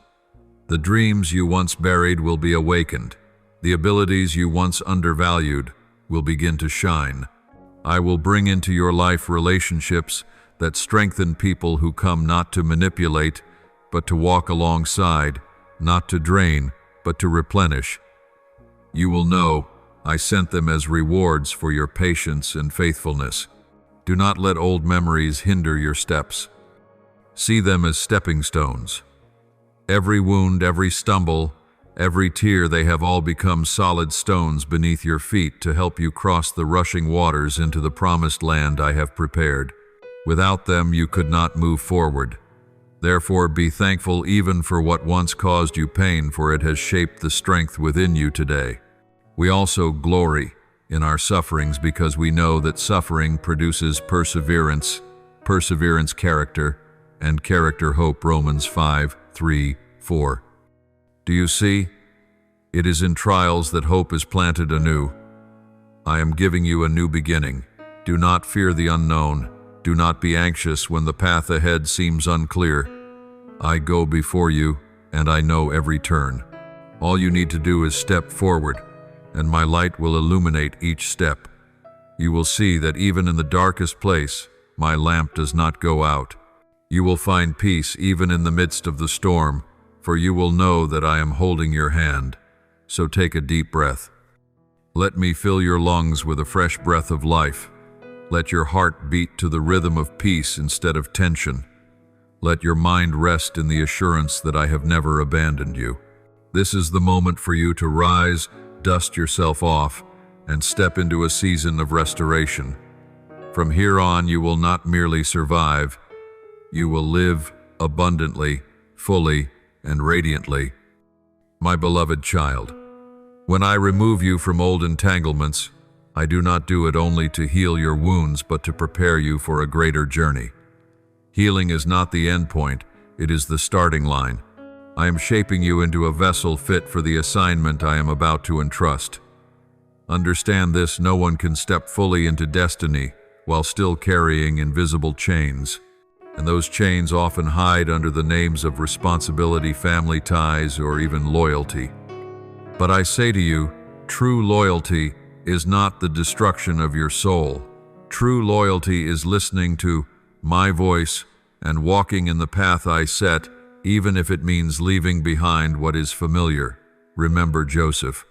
The dreams you once buried will be awakened. The abilities you once undervalued will begin to shine. I will bring into your life relationships that strengthen people who come not to manipulate, but to walk alongside, not to drain, but to replenish. You will know I sent them as rewards for your patience and faithfulness. Do not let old memories hinder your steps. See them as stepping stones. Every wound, every stumble, every tear, they have all become solid stones beneath your feet to help you cross the rushing waters into the promised land I have prepared. Without them, you could not move forward. Therefore, be thankful even for what once caused you pain, for it has shaped the strength within you today. We also glory in our sufferings because we know that suffering produces perseverance, perseverance character, and character hope. Romans 5:3-4. Do you see? It is in trials that hope is planted anew. I am giving you a new beginning. Do not fear the unknown. Do not be anxious when the path ahead seems unclear. I go before you, and I know every turn. All you need to do is step forward, and my light will illuminate each step. You will see that even in the darkest place, my lamp does not go out. You will find peace even in the midst of the storm, for you will know that I am holding your hand. So take a deep breath. Let me fill your lungs with a fresh breath of life. Let your heart beat to the rhythm of peace instead of tension. Let your mind rest in the assurance that I have never abandoned you. This is the moment for you to rise, dust yourself off, and step into a season of restoration. From here on, you will not merely survive, you will live abundantly, fully, and radiantly. My beloved child, when I remove you from old entanglements, I do not do it only to heal your wounds, but to prepare you for a greater journey. Healing is not the end point, it is the starting line. I am shaping you into a vessel fit for the assignment I am about to entrust. Understand this: no one can step fully into destiny while still carrying invisible chains. And those chains often hide under the names of responsibility, family ties, or even loyalty. But I say to you, true loyalty is not the destruction of your soul. True loyalty is listening to my voice and walking in the path I set, even if it means leaving behind what is familiar. Remember Joseph.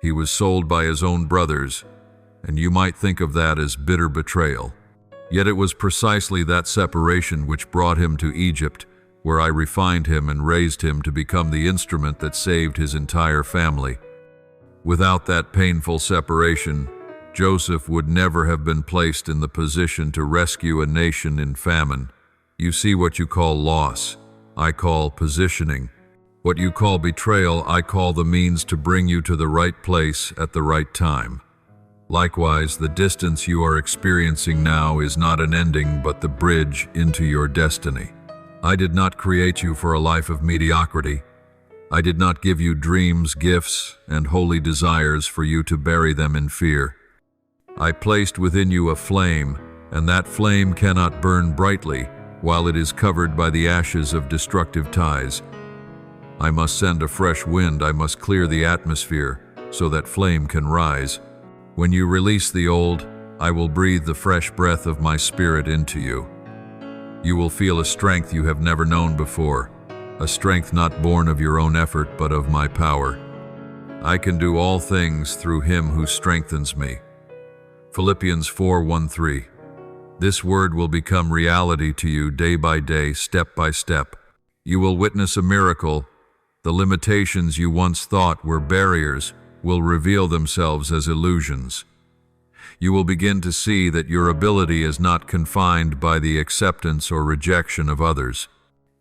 He was sold by his own brothers, and you might think of that as bitter betrayal. Yet it was precisely that separation which brought him to Egypt, where I refined him and raised him to become the instrument that saved his entire family. Without that painful separation, Joseph would never have been placed in the position to rescue a nation in famine. You see, what you call loss, I call positioning. What you call betrayal, I call the means to bring you to the right place at the right time. Likewise, the distance you are experiencing now is not an ending, but the bridge into your destiny. I did not create you for a life of mediocrity. I did not give you dreams, gifts, and holy desires for you to bury them in fear. I placed within you a flame, and that flame cannot burn brightly while it is covered by the ashes of destructive ties. I must send a fresh wind, I must clear the atmosphere so that flame can rise. When you release the old, I will breathe the fresh breath of my spirit into you. You will feel a strength you have never known before, a strength not born of your own effort but of my power. I can do all things through him who strengthens me. Philippians 4:1-3. This word will become reality to you day by day, step by step. You will witness a miracle. The limitations you once thought were barriers will reveal themselves as illusions. You will begin to see that your ability is not confined by the acceptance or rejection of others.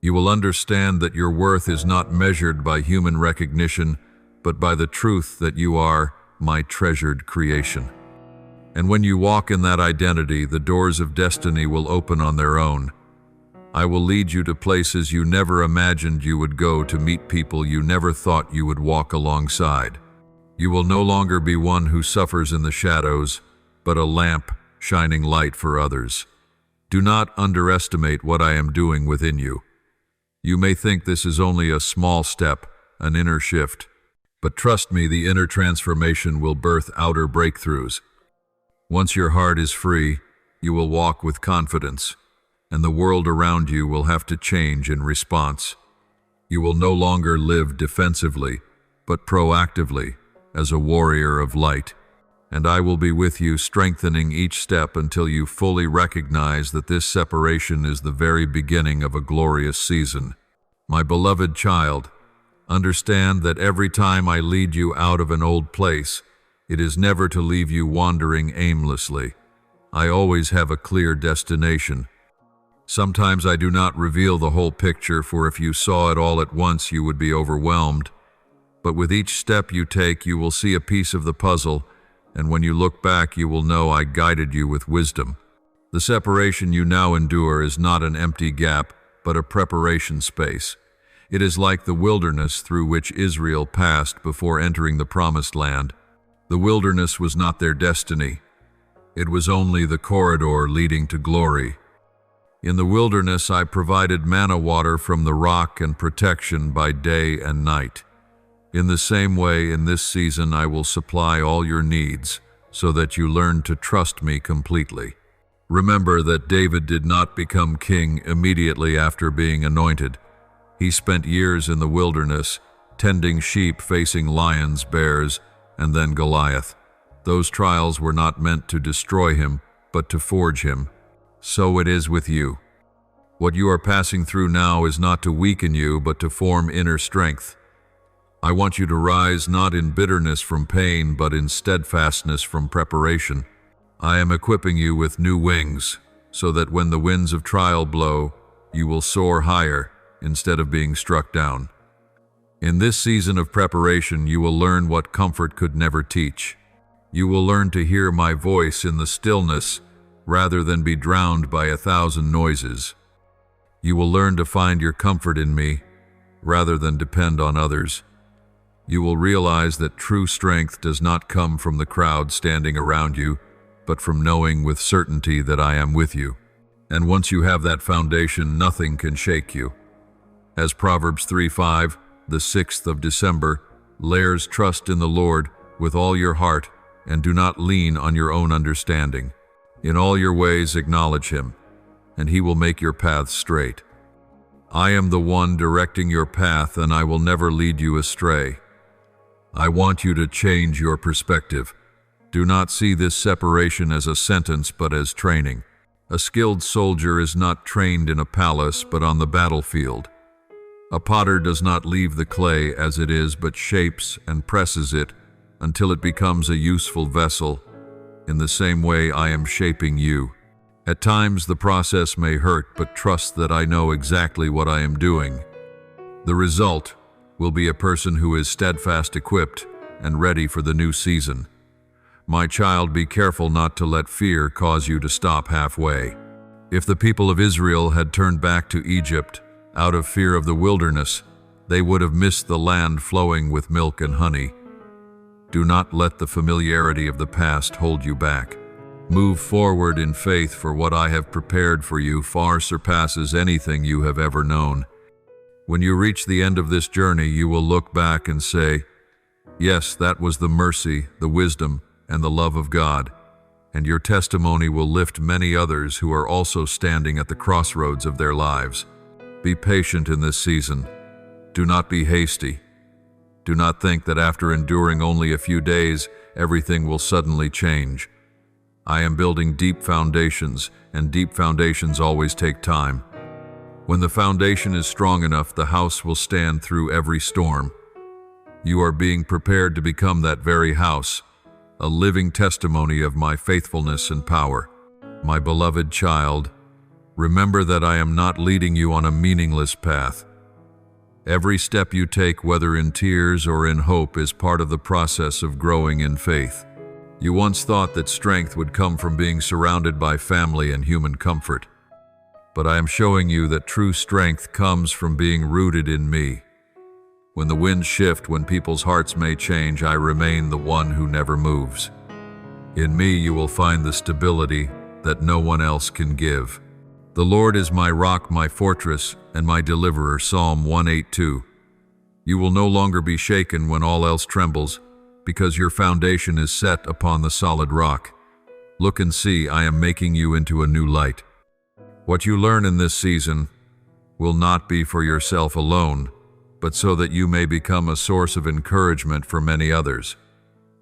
You will understand that your worth is not measured by human recognition, but by the truth that you are my treasured creation. And when you walk in that identity, the doors of destiny will open on their own. I will lead you to places you never imagined you would go, to meet people you never thought you would walk alongside. You will no longer be one who suffers in the shadows, but a lamp shining light for others. Do not underestimate what I am doing within you. You may think this is only a small step, an inner shift, but trust me, the inner transformation will birth outer breakthroughs. Once your heart is free, you will walk with confidence, and the world around you will have to change in response. You will no longer live defensively, but proactively, as a warrior of light. And I will be with you, strengthening each step until you fully recognize that this separation is the very beginning of a glorious season. My beloved child, understand that every time I lead you out of an old place, it is never to leave you wandering aimlessly. I always have a clear destination. Sometimes I do not reveal the whole picture, for if you saw it all at once, you would be overwhelmed. But with each step you take, you will see a piece of the puzzle, and when you look back, you will know I guided you with wisdom. The separation you now endure is not an empty gap, but a preparation space. It is like the wilderness through which Israel passed before entering the Promised Land. The wilderness was not their destiny. It was only the corridor leading to glory. In the wilderness, I provided manna water from the rock and protection by day and night. In the same way, in this season, I will supply all your needs so that you learn to trust me completely. Remember that David did not become king immediately after being anointed. He spent years in the wilderness, tending sheep, facing lions, bears, and then Goliath. Those trials were not meant to destroy him, but to forge him. So it is with you. What you are passing through now is not to weaken you, but to form inner strength. I want you to rise not in bitterness from pain, but in steadfastness from preparation. I am equipping you with new wings, so that when the winds of trial blow, you will soar higher instead of being struck down. In this season of preparation, you will learn what comfort could never teach. You will learn to hear my voice in the stillness rather than be drowned by 1,000 noises. You will learn to find your comfort in me rather than depend on others. You will realize that true strength does not come from the crowd standing around you, but from knowing with certainty that I am with you. And once you have that foundation, nothing can shake you. As Proverbs 3:5, the 6th of December, layers trust in the Lord with all your heart and do not lean on your own understanding. In all your ways acknowledge him, and he will make your paths straight. I am the one directing your path, and I will never lead you astray. I want you to change your perspective. Do not see this separation as a sentence, but as training. A skilled soldier is not trained in a palace, but on the battlefield. A potter does not leave the clay as it is, but shapes and presses it until it becomes a useful vessel. In the same way, I am shaping you. At times, the process may hurt, but trust that I know exactly what I am doing. The result will be a person who is steadfast, equipped, and ready for the new season. My child, be careful not to let fear cause you to stop halfway. If the people of Israel had turned back to Egypt out of fear of the wilderness, they would have missed the land flowing with milk and honey. Do not let the familiarity of the past hold you back. Move forward in faith, for what I have prepared for you far surpasses anything you have ever known. When you reach the end of this journey, you will look back and say, yes, that was the mercy, the wisdom, and the love of God. And your testimony will lift many others who are also standing at the crossroads of their lives. Be patient in this season. Do not be hasty. Do not think that after enduring only a few days, everything will suddenly change. I am building deep foundations, and deep foundations always take time. When the foundation is strong enough, the house will stand through every storm. You are being prepared to become that very house, a living testimony of my faithfulness and power. My beloved child, remember that I am not leading you on a meaningless path. Every step you take, whether in tears or in hope, is part of the process of growing in faith. You once thought that strength would come from being surrounded by family and human comfort. But I am showing you that true strength comes from being rooted in me. When the winds shift, when people's hearts may change, I remain the one who never moves. In me you will find the stability that no one else can give. The Lord is my rock, my fortress, and my deliverer. Psalm 118:2. You will no longer be shaken when all else trembles, because your foundation is set upon the solid rock. Look and see, I am making you into a new light. What you learn in this season will not be for yourself alone, but so that you may become a source of encouragement for many others.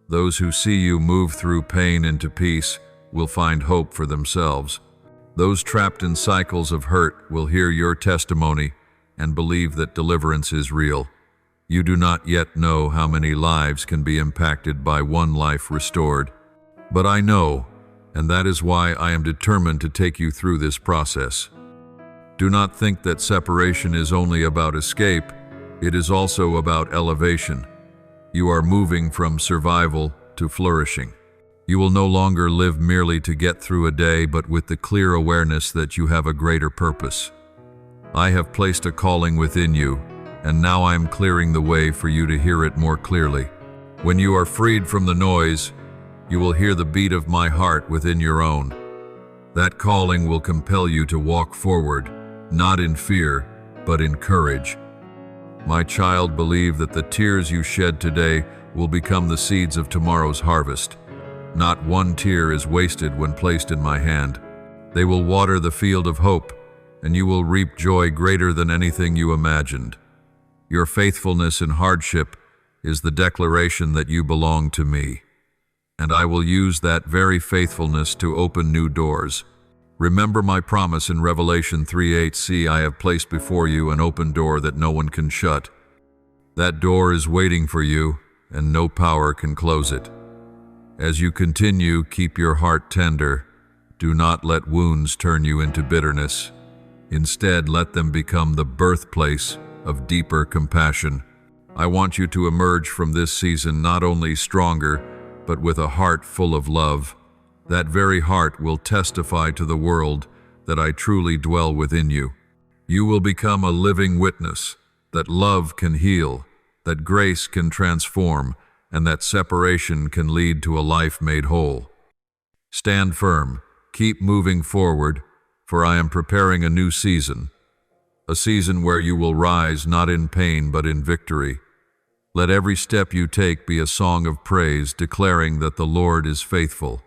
Those who see you move through pain into peace will find hope for themselves. Those trapped in cycles of hurt will hear your testimony and believe that deliverance is real. You do not yet know how many lives can be impacted by one life restored. But I know, and that is why I am determined to take you through this process. Do not think that separation is only about escape. It is also about elevation. You are moving from survival to flourishing. You will no longer live merely to get through a day, but with the clear awareness that you have a greater purpose. I have placed a calling within you, and now I am clearing the way for you to hear it more clearly. When you are freed from the noise, you will hear the beat of my heart within your own. That calling will compel you to walk forward, not in fear, but in courage. My child, believe that the tears you shed today will become the seeds of tomorrow's harvest. Not one tear is wasted when placed in my hand. They will water the field of hope, and you will reap joy greater than anything you imagined. Your faithfulness in hardship is the declaration that you belong to me. and I will use that very faithfulness to open new doors. Remember my promise in Revelation 3:8, "See, I have placed before you an open door that no one can shut." That door is waiting for you, and no power can close it. As you continue, keep your heart tender. Do not let wounds turn you into bitterness. Instead, let them become the birthplace of deeper compassion. I want you to emerge from this season not only stronger, but with a heart full of love. That very heart will testify to the world that I truly dwell within you. You will become a living witness that love can heal, that grace can transform, and that separation can lead to a life made whole. Stand firm, keep moving forward, for I am preparing a new season, a season where you will rise not in pain but in victory. Let every step you take be a song of praise, declaring that the Lord is faithful.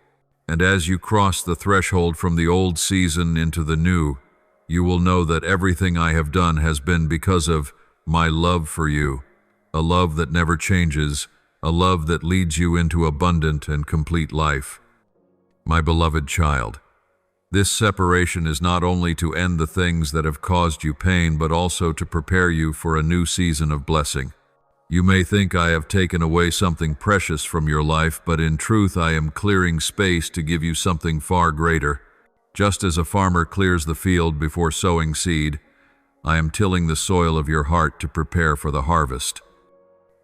And as you cross the threshold from the old season into the new, you will know that everything I have done has been because of my love for you, a love that never changes, a love that leads you into abundant and complete life. My beloved child, this separation is not only to end the things that have caused you pain, but also to prepare you for a new season of blessing. You may think I have taken away something precious from your life, but in truth I am clearing space to give you something far greater. Just as a farmer clears the field before sowing seed, I am tilling the soil of your heart to prepare for the harvest.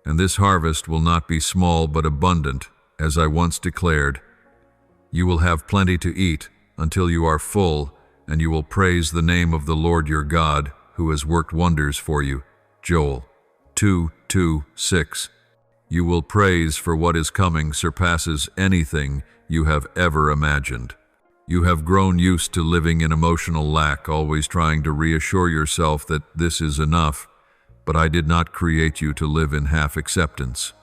And this harvest will not be small but abundant, as I once declared. You will have plenty to eat until you are full, and you will praise the name of the Lord your God, who has worked wonders for you. Joel 2:6. You will praise, for what is coming surpasses anything you have ever imagined. You have grown used to living in emotional lack, always trying to reassure yourself that this is enough, but I did not create you to live in half-acceptance.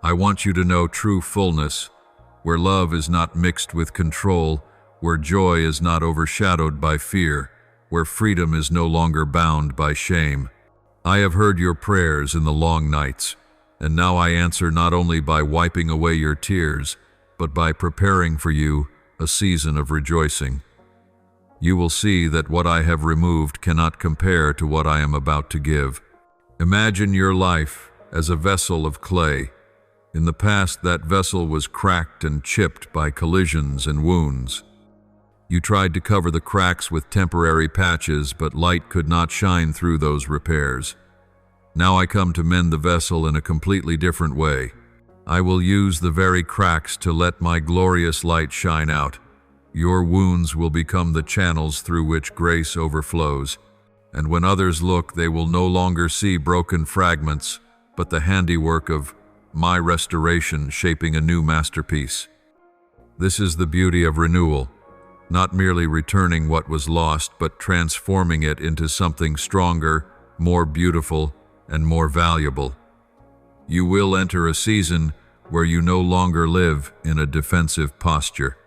I want you to know true fullness, where love is not mixed with control, where joy is not overshadowed by fear, where freedom is no longer bound by shame. I have heard your prayers in the long nights, and now I answer not only by wiping away your tears, but by preparing for you a season of rejoicing. You will see that what I have removed cannot compare to what I am about to give. Imagine your life as a vessel of clay. In the past, that vessel was cracked and chipped by collisions and wounds. You tried to cover the cracks with temporary patches, but light could not shine through those repairs. Now I come to mend the vessel in a completely different way. I will use the very cracks to let my glorious light shine out. Your wounds will become the channels through which grace overflows. And when others look, they will no longer see broken fragments, but the handiwork of my restoration shaping a new masterpiece. This is the beauty of renewal, not merely returning what was lost, but transforming it into something stronger, more beautiful, and more valuable. You will enter a season where you no longer live in a defensive posture.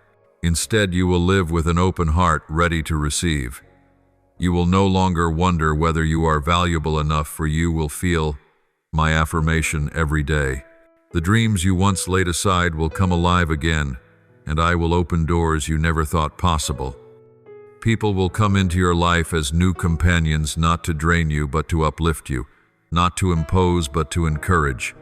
Instead, you will live with an open heart, ready to receive. You will no longer wonder whether you are valuable enough, for you will feel my affirmation every day. The dreams you once laid aside will come alive again, and I will open doors you never thought possible. People will come into your life as new companions, not to drain you, but to uplift you, not to impose, but to encourage.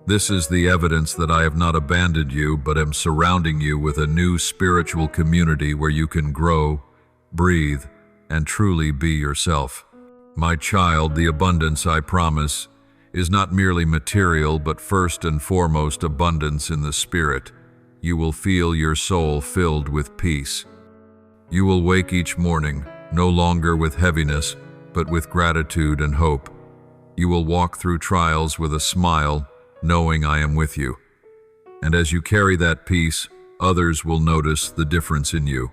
This is the evidence that I have not abandoned you, but am surrounding you with a new spiritual community where you can grow, breathe, and truly be yourself. My child, the abundance I promise is not merely material, but first and foremost abundance in the spirit. You will feel your soul filled with peace. You will wake each morning, no longer with heaviness, but with gratitude and hope. You will walk through trials with a smile, knowing I am with you. And as you carry that peace, others will notice the difference in you.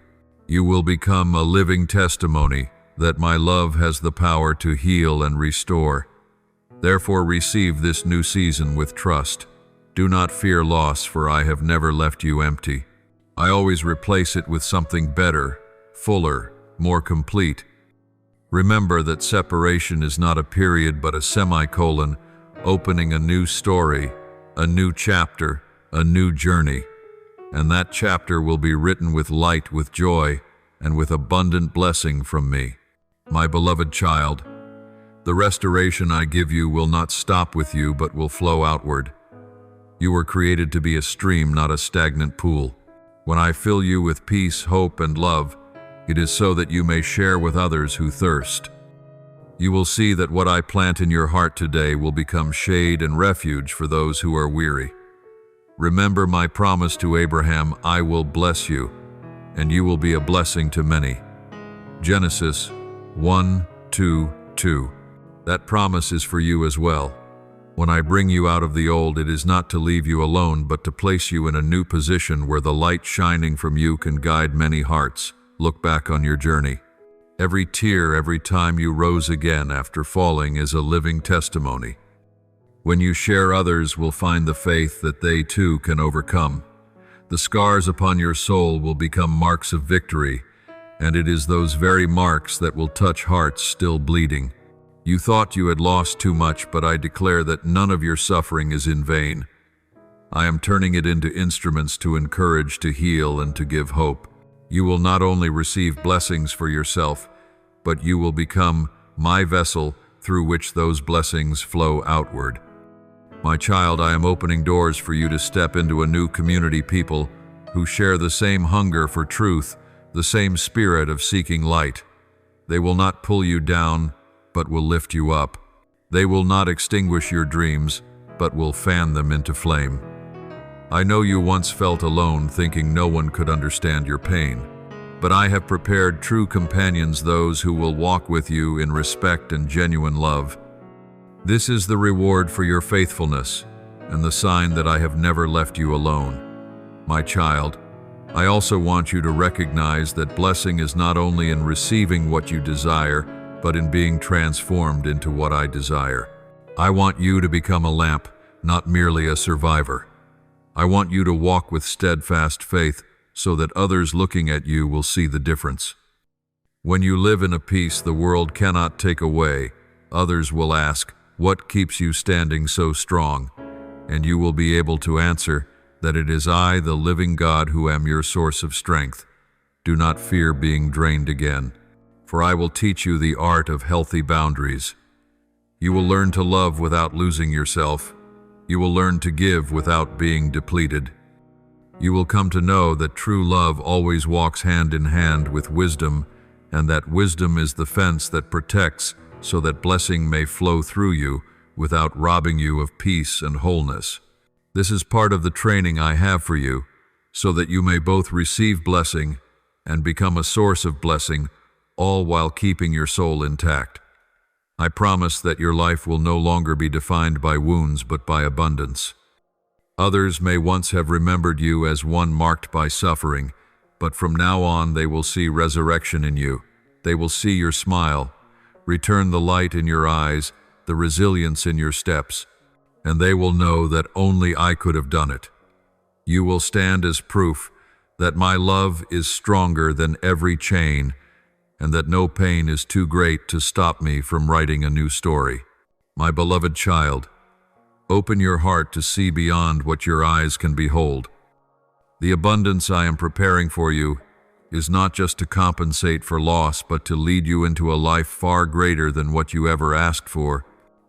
You will become a living testimony that my love has the power to heal and restore. Therefore, receive this new season with trust. Do not fear loss, for I have never left you empty. I always replace it with something better, fuller, more complete. Remember that separation is not a period but a semicolon, opening a new story, a new chapter, a new journey. and that chapter will be written with light, with joy, and with abundant blessing from me. My beloved child, the restoration I give you will not stop with you, but will flow outward. You were created to be a stream, not a stagnant pool. When I fill you with peace, hope, and love, it is so that you may share with others who thirst. You will see that what I plant in your heart today will become shade and refuge for those who are weary. Remember my promise to Abraham, I will bless you, and you will be a blessing to many. Genesis 1:2-2. That promise is for you as well. When I bring you out of the old, it is not to leave you alone, but to place you in a new position where the light shining from you can guide many hearts. Look back on your journey. Every tear, every time you rose again after falling, is a living testimony. When you share, others will find the faith that they too can overcome. The scars upon your soul will become marks of victory, and it is those very marks that will touch hearts still bleeding. You thought you had lost too much, but I declare that none of your suffering is in vain. I am turning it into instruments to encourage, to heal, and to give hope. You will not only receive blessings for yourself, but you will become my vessel through which those blessings flow outward. My child, I am opening doors for you to step into a new community, people who share the same hunger for truth, the same spirit of seeking light. They will not pull you down, but will lift you up. They will not extinguish your dreams, but will fan them into flame. I know you once felt alone, thinking no one could understand your pain. But I have prepared true companions, those who will walk with you in respect and genuine love. This is the reward for your faithfulness, and the sign that I have never left you alone. My child, I also want you to recognize that blessing is not only in receiving what you desire, but in being transformed into what I desire. I want you to become a lamp, not merely a survivor. I want you to walk with steadfast faith so that others looking at you will see the difference. When you live in a peace the world cannot take away, others will ask, "What keeps you standing so strong?" And you will be able to answer that it is I, the living God, who am your source of strength. Do not fear being drained again, for I will teach you the art of healthy boundaries. You will learn to love without losing yourself. You will learn to give without being depleted. You will come to know that true love always walks hand in hand with wisdom, and that wisdom is the fence that protects so that blessing may flow through you without robbing you of peace and wholeness. This is part of the training I have for you, so that you may both receive blessing and become a source of blessing, all while keeping your soul intact. I promise that your life will no longer be defined by wounds, but by abundance. Others may once have remembered you as one marked by suffering, but from now on they will see resurrection in you. They will see your smile, return the light in your eyes, the resilience in your steps, and they will know that only I could have done it. You will stand as proof that my love is stronger than every chain, and that no pain is too great to stop me from writing a new story. My beloved child, open your heart to see beyond what your eyes can behold. The abundance I am preparing for you is not just to compensate for loss, but to lead you into a life far greater than what you ever asked for.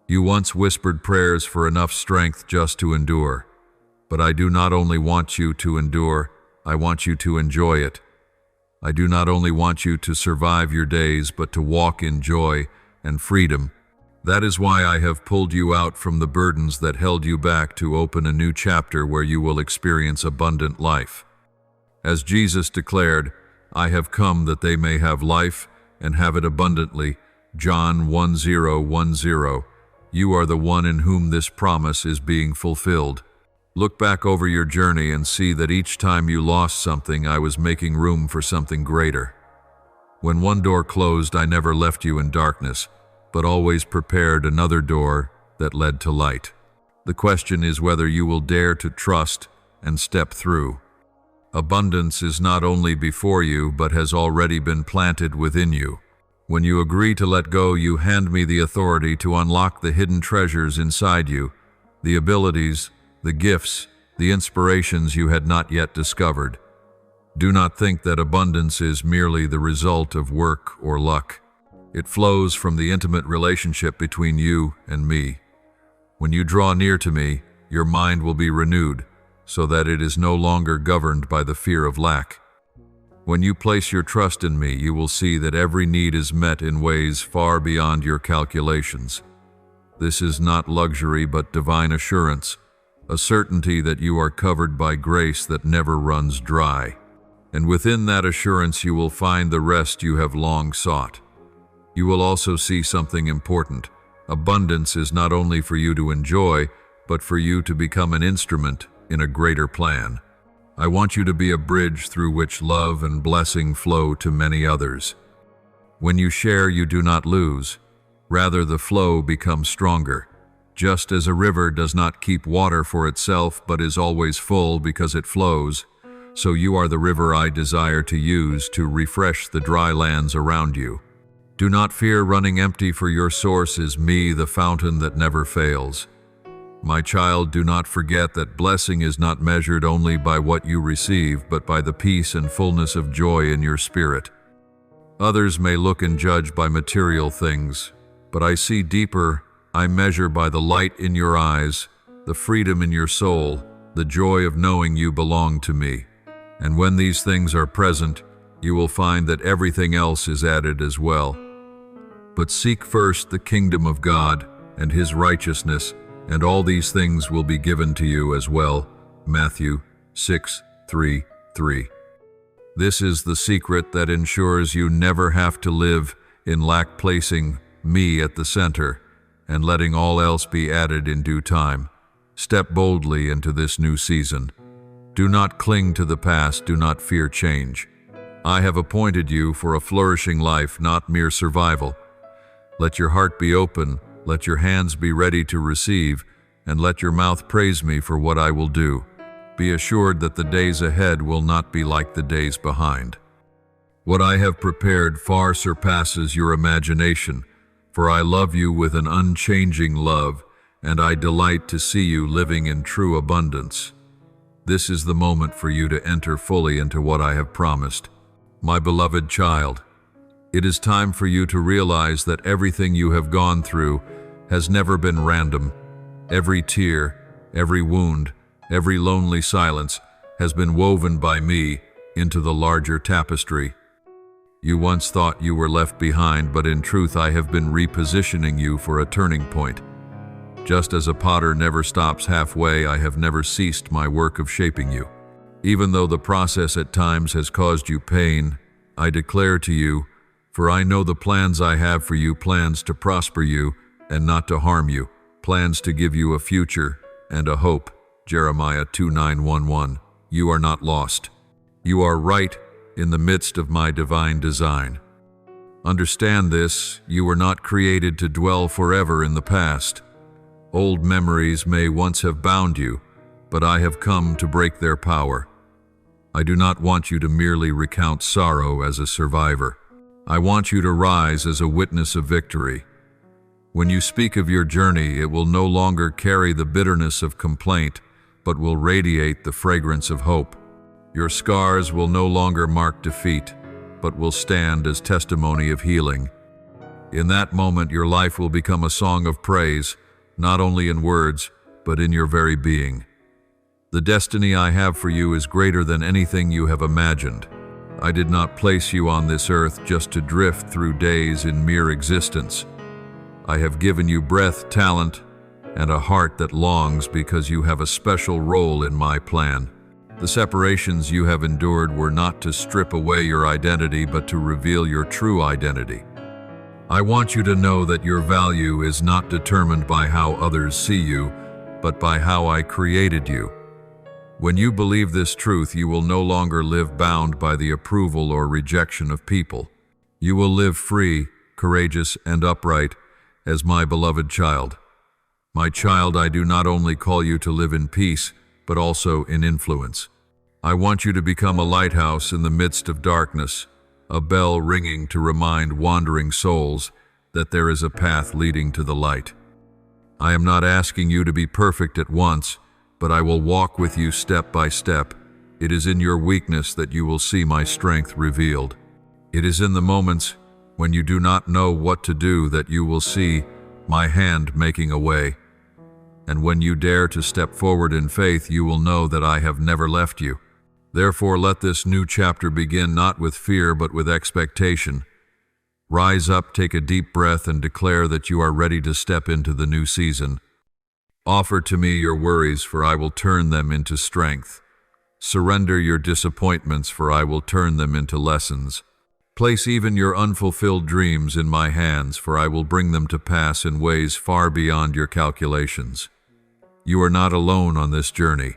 You once whispered prayers for enough strength just to endure. But I do not only want you to endure, I want you to enjoy it. I do not only want you to survive your days, but to walk in joy and freedom. That is why I have pulled you out from the burdens that held you back to open a new chapter where you will experience abundant life. As Jesus declared, I have come that they may have life and have it abundantly. John 10:10. You are the one in whom this promise is being fulfilled. Look back over your journey and see that each time you lost something, I was making room for something greater. When one door closed, I never left you in darkness, but always prepared another door that led to light. The question is whether you will dare to trust and step through. Abundance is not only before you, but has already been planted within you. When you agree to let go, you hand me the authority to unlock the hidden treasures inside you, the abilities, the gifts, the inspirations you had not yet discovered. Do not think that abundance is merely the result of work or luck. It flows from the intimate relationship between you and me. When you draw near to me, your mind will be renewed, so that it is no longer governed by the fear of lack. When you place your trust in me, you will see that every need is met in ways far beyond your calculations. This is not luxury but divine assurance, a certainty that you are covered by grace that never runs dry. And within that assurance you will find the rest you have long sought. You will also see something important. Abundance is not only for you to enjoy, but for you to become an instrument in a greater plan. I want you to be a bridge through which love and blessing flow to many others. When you share, you do not lose. Rather, the flow becomes stronger. Just as a river does not keep water for itself but is always full because it flows, so you are the river I desire to use to refresh the dry lands around you. Do not fear running empty, for your source is me, the fountain that never fails. My child, do not forget that blessing is not measured only by what you receive, but by the peace and fullness of joy in your spirit. Others may look and judge by material things, but I see deeper. I measure by the light in your eyes, the freedom in your soul, the joy of knowing you belong to me. And when these things are present, you will find that everything else is added as well. But seek first the kingdom of God and his righteousness, and all these things will be given to you as well. Matthew 6:3-3. This is the secret that ensures you never have to live in lack, placing me at the center and letting all else be added in due time. Step boldly into this new season. Do not cling to the past, do not fear change. I have appointed you for a flourishing life, not mere survival. Let your heart be open, let your hands be ready to receive, and let your mouth praise me for what I will do. Be assured that the days ahead will not be like the days behind. What I have prepared far surpasses your imagination, for I love you with an unchanging love, and I delight to see you living in true abundance. This is the moment for you to enter fully into what I have promised. My beloved child, it is time for you to realize that everything you have gone through has never been random. Every tear, every wound, every lonely silence has been woven by me into the larger tapestry. You once thought you were left behind, but in truth I have been repositioning you for a turning point. Just as a potter never stops halfway, I have never ceased my work of shaping you. Even though the process at times has caused you pain, I declare to you, for I know the plans I have for you, plans to prosper you and not to harm you, plans to give you a future and a hope. Jeremiah 2:9-11. You are not lost. You are right in the midst of my divine design. Understand this, you were not created to dwell forever in the past. Old memories may once have bound you, but I have come to break their power. I do not want you to merely recount sorrow as a survivor. I want you to rise as a witness of victory. When you speak of your journey, it will no longer carry the bitterness of complaint, but will radiate the fragrance of hope. Your scars will no longer mark defeat, but will stand as testimony of healing. In that moment, your life will become a song of praise, not only in words, but in your very being. The destiny I have for you is greater than anything you have imagined. I did not place you on this earth just to drift through days in mere existence. I have given you breath, talent, and a heart that longs because you have a special role in my plan. The separations you have endured were not to strip away your identity, but to reveal your true identity. I want you to know that your value is not determined by how others see you, but by how I created you. When you believe this truth, you will no longer live bound by the approval or rejection of people. You will live free, courageous, and upright as my beloved child. My child, I do not only call you to live in peace, but also in influence. I want you to become a lighthouse in the midst of darkness, a bell ringing to remind wandering souls that there is a path leading to the light. I am not asking you to be perfect at once, but I will walk with you step by step. It is in your weakness that you will see my strength revealed. It is in the moments when you do not know what to do that you will see my hand making a way. And when you dare to step forward in faith, you will know that I have never left you. Therefore, let this new chapter begin not with fear but with expectation. Rise up, take a deep breath, and declare that you are ready to step into the new season. Offer to me your worries, for I will turn them into strength. Surrender your disappointments, for I will turn them into lessons. Place even your unfulfilled dreams in my hands, for I will bring them to pass in ways far beyond your calculations. You are not alone on this journey.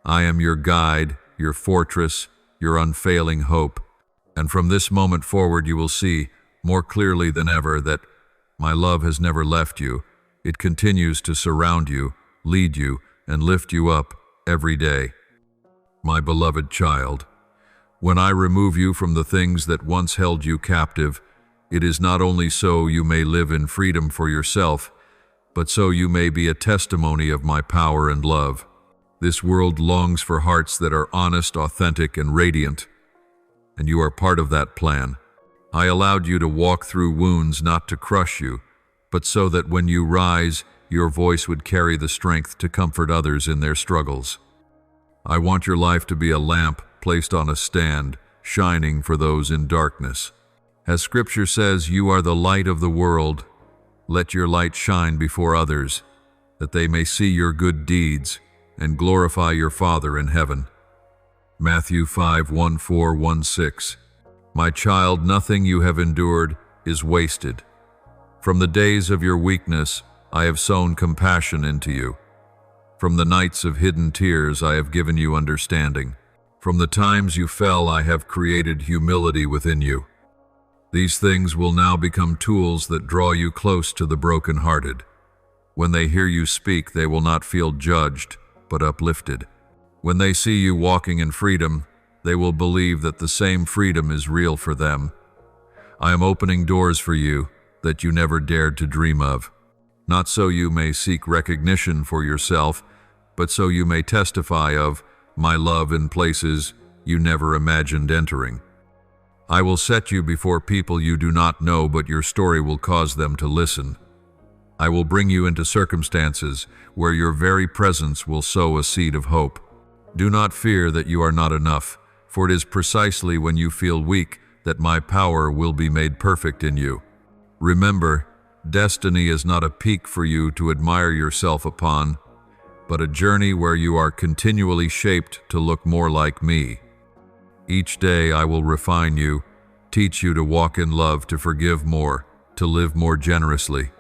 I am your guide, your fortress, your unfailing hope. And from this moment forward you will see, more clearly than ever, that my love has never left you. It continues to surround you, lead you, and lift you up every day. My beloved child, when I remove you from the things that once held you captive, it is not only so you may live in freedom for yourself, but so you may be a testimony of my power and love. This world longs for hearts that are honest, authentic, and radiant, and you are part of that plan. I allowed you to walk through wounds not to crush you, but so that when you rise, your voice would carry the strength to comfort others in their struggles. I want your life to be a lamp placed on a stand, shining for those in darkness. As Scripture says, you are the light of the world. Let your light shine before others, that they may see your good deeds and glorify your Father in heaven. Matthew 5:14-16. My child, nothing you have endured is wasted. From the days of your weakness, I have sown compassion into you. From the nights of hidden tears, I have given you understanding. From the times you fell, I have created humility within you. These things will now become tools that draw you close to the brokenhearted. When they hear you speak, they will not feel judged, but uplifted. When they see you walking in freedom, they will believe that the same freedom is real for them. I am opening doors for you that you never dared to dream of. Not so you may seek recognition for yourself, but so you may testify of my love in places you never imagined entering. I will set you before people you do not know, but your story will cause them to listen. I will bring you into circumstances where your very presence will sow a seed of hope. Do not fear that you are not enough, for it is precisely when you feel weak that my power will be made perfect in you. Remember, destiny is not a peak for you to admire yourself upon, but a journey where you are continually shaped to look more like me. Each day I will refine you, teach you to walk in love, to forgive more, to live more generously.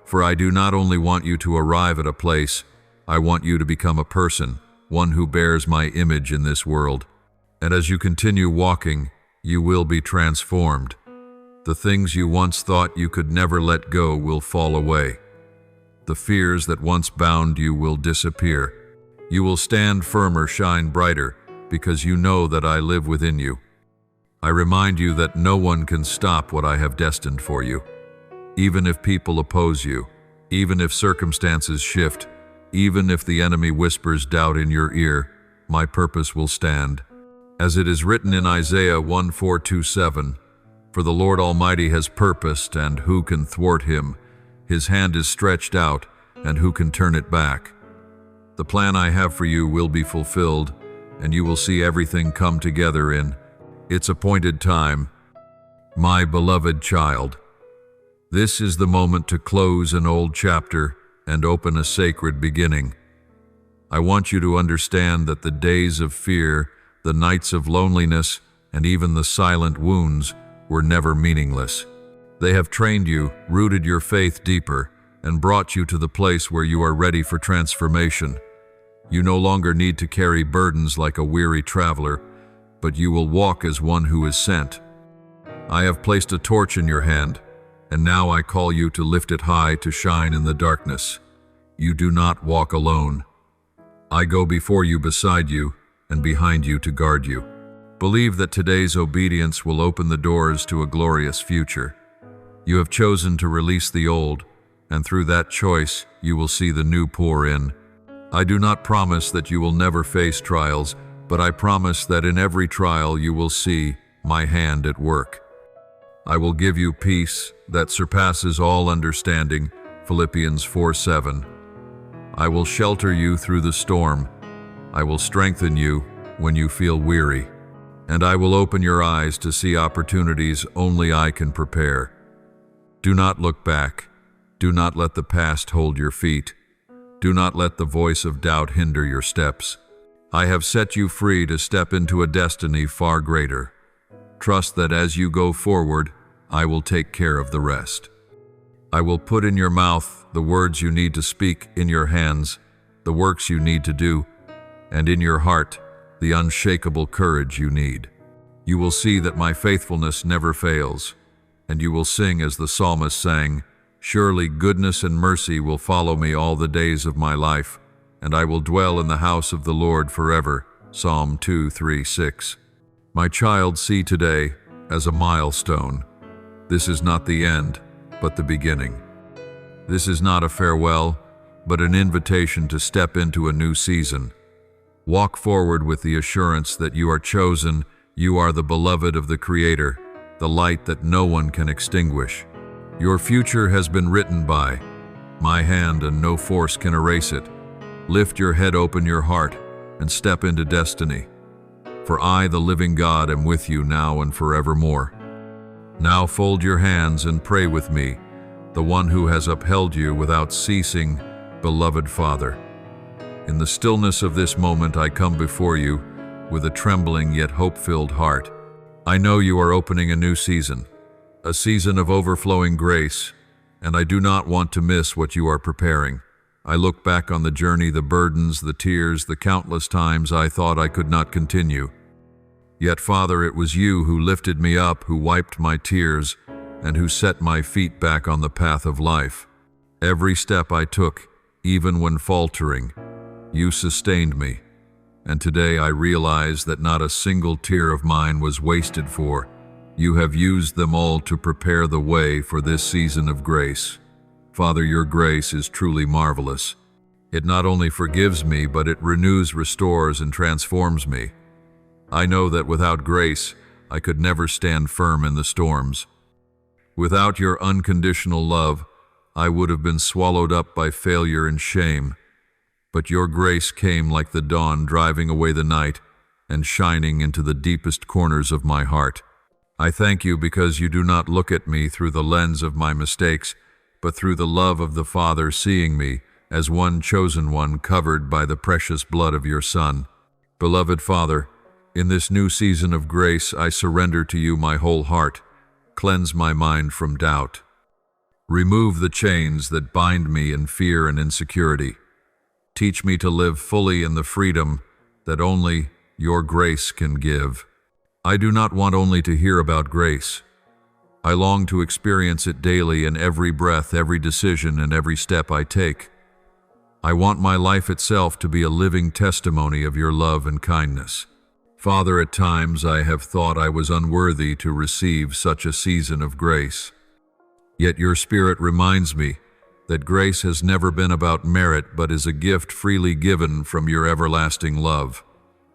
For I do not only want you to arrive at a place, I want you to become a person, one who bears my image in this world. And as you continue walking, you will be transformed. The things you once thought you could never let go will fall away. The fears that once bound you will disappear. You will stand firmer, shine brighter, because you know that I live within you. I remind you that no one can stop what I have destined for you. Even if people oppose you, even if circumstances shift, even if the enemy whispers doubt in your ear, my purpose will stand. As it is written in Isaiah 1:4-7, for the Lord Almighty has purposed, and who can thwart him? His hand is stretched out, and who can turn it back? The plan I have for you will be fulfilled, and you will see everything come together in its appointed time. My beloved child, this is the moment to close an old chapter and open a sacred beginning. I want you to understand that the days of fear, the nights of loneliness, and even the silent wounds were never meaningless. They have trained you, rooted your faith deeper, and brought you to the place where you are ready for transformation. You no longer need to carry burdens like a weary traveler, but you will walk as one who is sent. I have placed a torch in your hand, and now I call you to lift it high to shine in the darkness. You do not walk alone. I go before you, beside you, and behind you to guard you. Believe that today's obedience will open the doors to a glorious future. You have chosen to release the old, and through that choice, you will see the new pour in. I do not promise that you will never face trials, but I promise that in every trial you will see my hand at work. I will give you peace that surpasses all understanding, Philippians 4:7. I will shelter you through the storm. I will strengthen you when you feel weary. And I will open your eyes to see opportunities only I can prepare. Do not look back. Do not let the past hold your feet. Do not let the voice of doubt hinder your steps. I have set you free to step into a destiny far greater. Trust that as you go forward, I will take care of the rest. I will put in your mouth the words you need to speak, in your hands the works you need to do, and in your heart the unshakable courage you need. You will see that my faithfulness never fails, and you will sing as the psalmist sang, "Surely goodness and mercy will follow me all the days of my life, and I will dwell in the house of the Lord forever." Psalm 2:3-6. My child, see today as a milestone. This is not the end, but the beginning. This is not a farewell, but an invitation to step into a new season. Walk forward with the assurance that you are chosen, you are the beloved of the Creator, the light that no one can extinguish. Your future has been written by my hand, and no force can erase it. Lift your head, open your heart, and step into destiny. For I, the living God, am with you now and forevermore. Now fold your hands and pray with me, the one who has upheld you without ceasing, beloved Father. In the stillness of this moment I come before you with a trembling yet hope-filled heart. I know you are opening a new season, a season of overflowing grace, and I do not want to miss what you are preparing. I look back on the journey, the burdens, the tears, the countless times I thought I could not continue. Yet, Father, it was you who lifted me up, who wiped my tears, and who set my feet back on the path of life. Every step I took, even when faltering, you sustained me. And today I realize that not a single tear of mine was wasted, for you have used them all to prepare the way for this season of grace. Father, your grace is truly marvelous. It not only forgives me, but it renews, restores, and transforms me. I know that without grace, I could never stand firm in the storms. Without your unconditional love, I would have been swallowed up by failure and shame. But your grace came like the dawn, driving away the night and shining into the deepest corners of my heart. I thank you because you do not look at me through the lens of my mistakes, but through the love of the Father, seeing me as one chosen one covered by the precious blood of your Son. Beloved Father, in this new season of grace, I surrender to you my whole heart. Cleanse my mind from doubt. Remove the chains that bind me in fear and insecurity. Teach me to live fully in the freedom that only your grace can give. I do not want only to hear about grace. I long to experience it daily in every breath, every decision, and every step I take. I want my life itself to be a living testimony of your love and kindness. Father, at times I have thought I was unworthy to receive such a season of grace. Yet your Spirit reminds me that grace has never been about merit, but is a gift freely given from your everlasting love.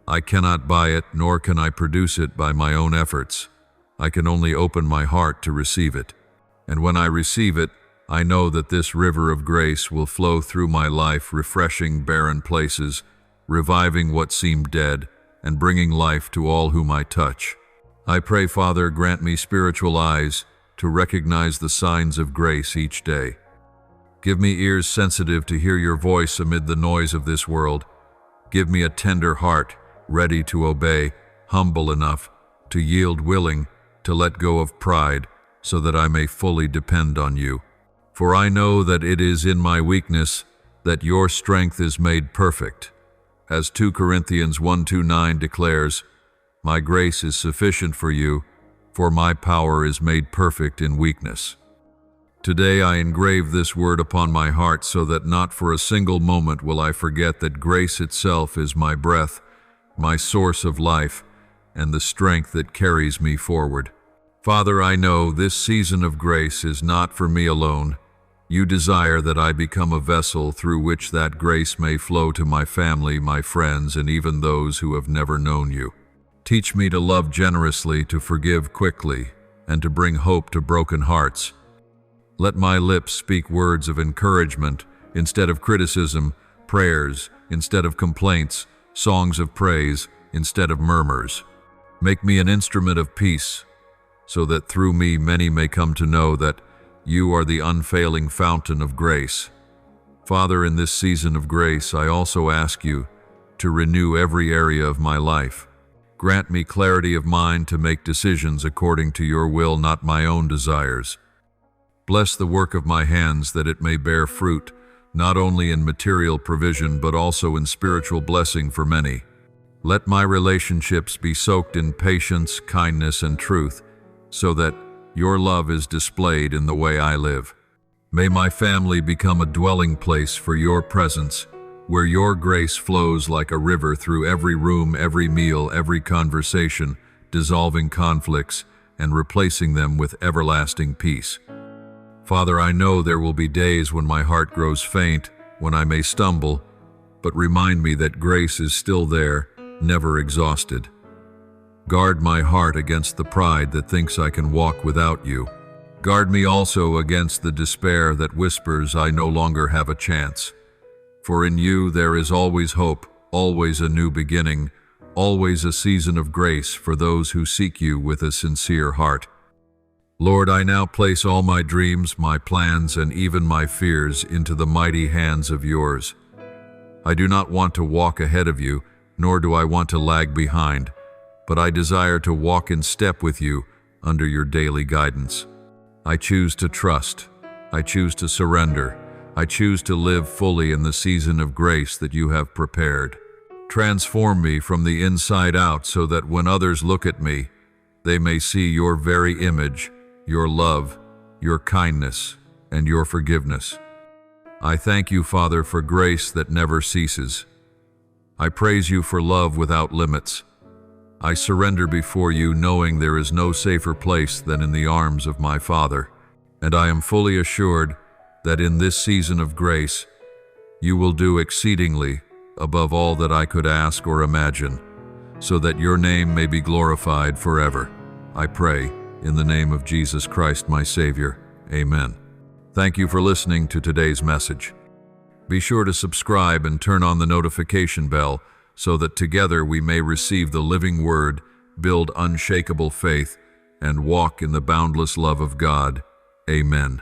I cannot buy it, nor can I produce it by my own efforts. I can only open my heart to receive it. And when I receive it, I know that this river of grace will flow through my life, refreshing barren places, reviving what seemed dead, and bringing life to all whom I touch. I pray, Father, grant me spiritual eyes to recognize the signs of grace each day. Give me ears sensitive to hear your voice amid the noise of this world. Give me a tender heart, ready to obey, humble enough to yield, willing to let go of pride, so that I may fully depend on you. For I know that it is in my weakness that your strength is made perfect. As 2 Corinthians 1:9 declares, "My grace is sufficient for you, for my power is made perfect in weakness." Today I engrave this word upon my heart so that not for a single moment will I forget that grace itself is my breath, my source of life, and the strength that carries me forward. Father, I know this season of grace is not for me alone. You desire that I become a vessel through which that grace may flow to my family, my friends, and even those who have never known you. Teach me to love generously, to forgive quickly, and to bring hope to broken hearts. Let my lips speak words of encouragement instead of criticism, prayers instead of complaints, songs of praise instead of murmurs. Make me an instrument of peace, so that through me many may come to know that you are the unfailing fountain of grace. Father, in this season of grace, I also ask you to renew every area of my life. Grant me clarity of mind to make decisions according to your will, not my own desires. Bless the work of my hands that it may bear fruit, not only in material provision but also in spiritual blessing for many. Let my relationships be soaked in patience, kindness, and truth, so that your love is displayed in the way I live. May my family become a dwelling place for your presence, where your grace flows like a river through every room, every meal, every conversation, dissolving conflicts and replacing them with everlasting peace. Father, I know there will be days when my heart grows faint, when I may stumble, but remind me that grace is still there, never exhausted. Guard my heart against the pride that thinks I can walk without you. Guard me also against the despair that whispers I no longer have a chance. For in you there is always hope, always a new beginning, always a season of grace for those who seek you with a sincere heart. Lord, I now place all my dreams, my plans, and even my fears into the mighty hands of yours. I do not want to walk ahead of you, nor do I want to lag behind, but I desire to walk in step with you under your daily guidance. I choose to trust. I choose to surrender. I choose to live fully in the season of grace that you have prepared. Transform me from the inside out so that when others look at me, they may see your very image, your love, your kindness, and your forgiveness. I thank you, Father, for grace that never ceases. I praise you for love without limits. I surrender before you, knowing there is no safer place than in the arms of my Father, and I am fully assured that in this season of grace, you will do exceedingly above all that I could ask or imagine, so that your name may be glorified forever. I pray in the name of Jesus Christ, my Savior. Amen. Thank you for listening to today's message. Be sure to subscribe and turn on the notification bell so that together we may receive the living word, build unshakable faith, and walk in the boundless love of God. Amen.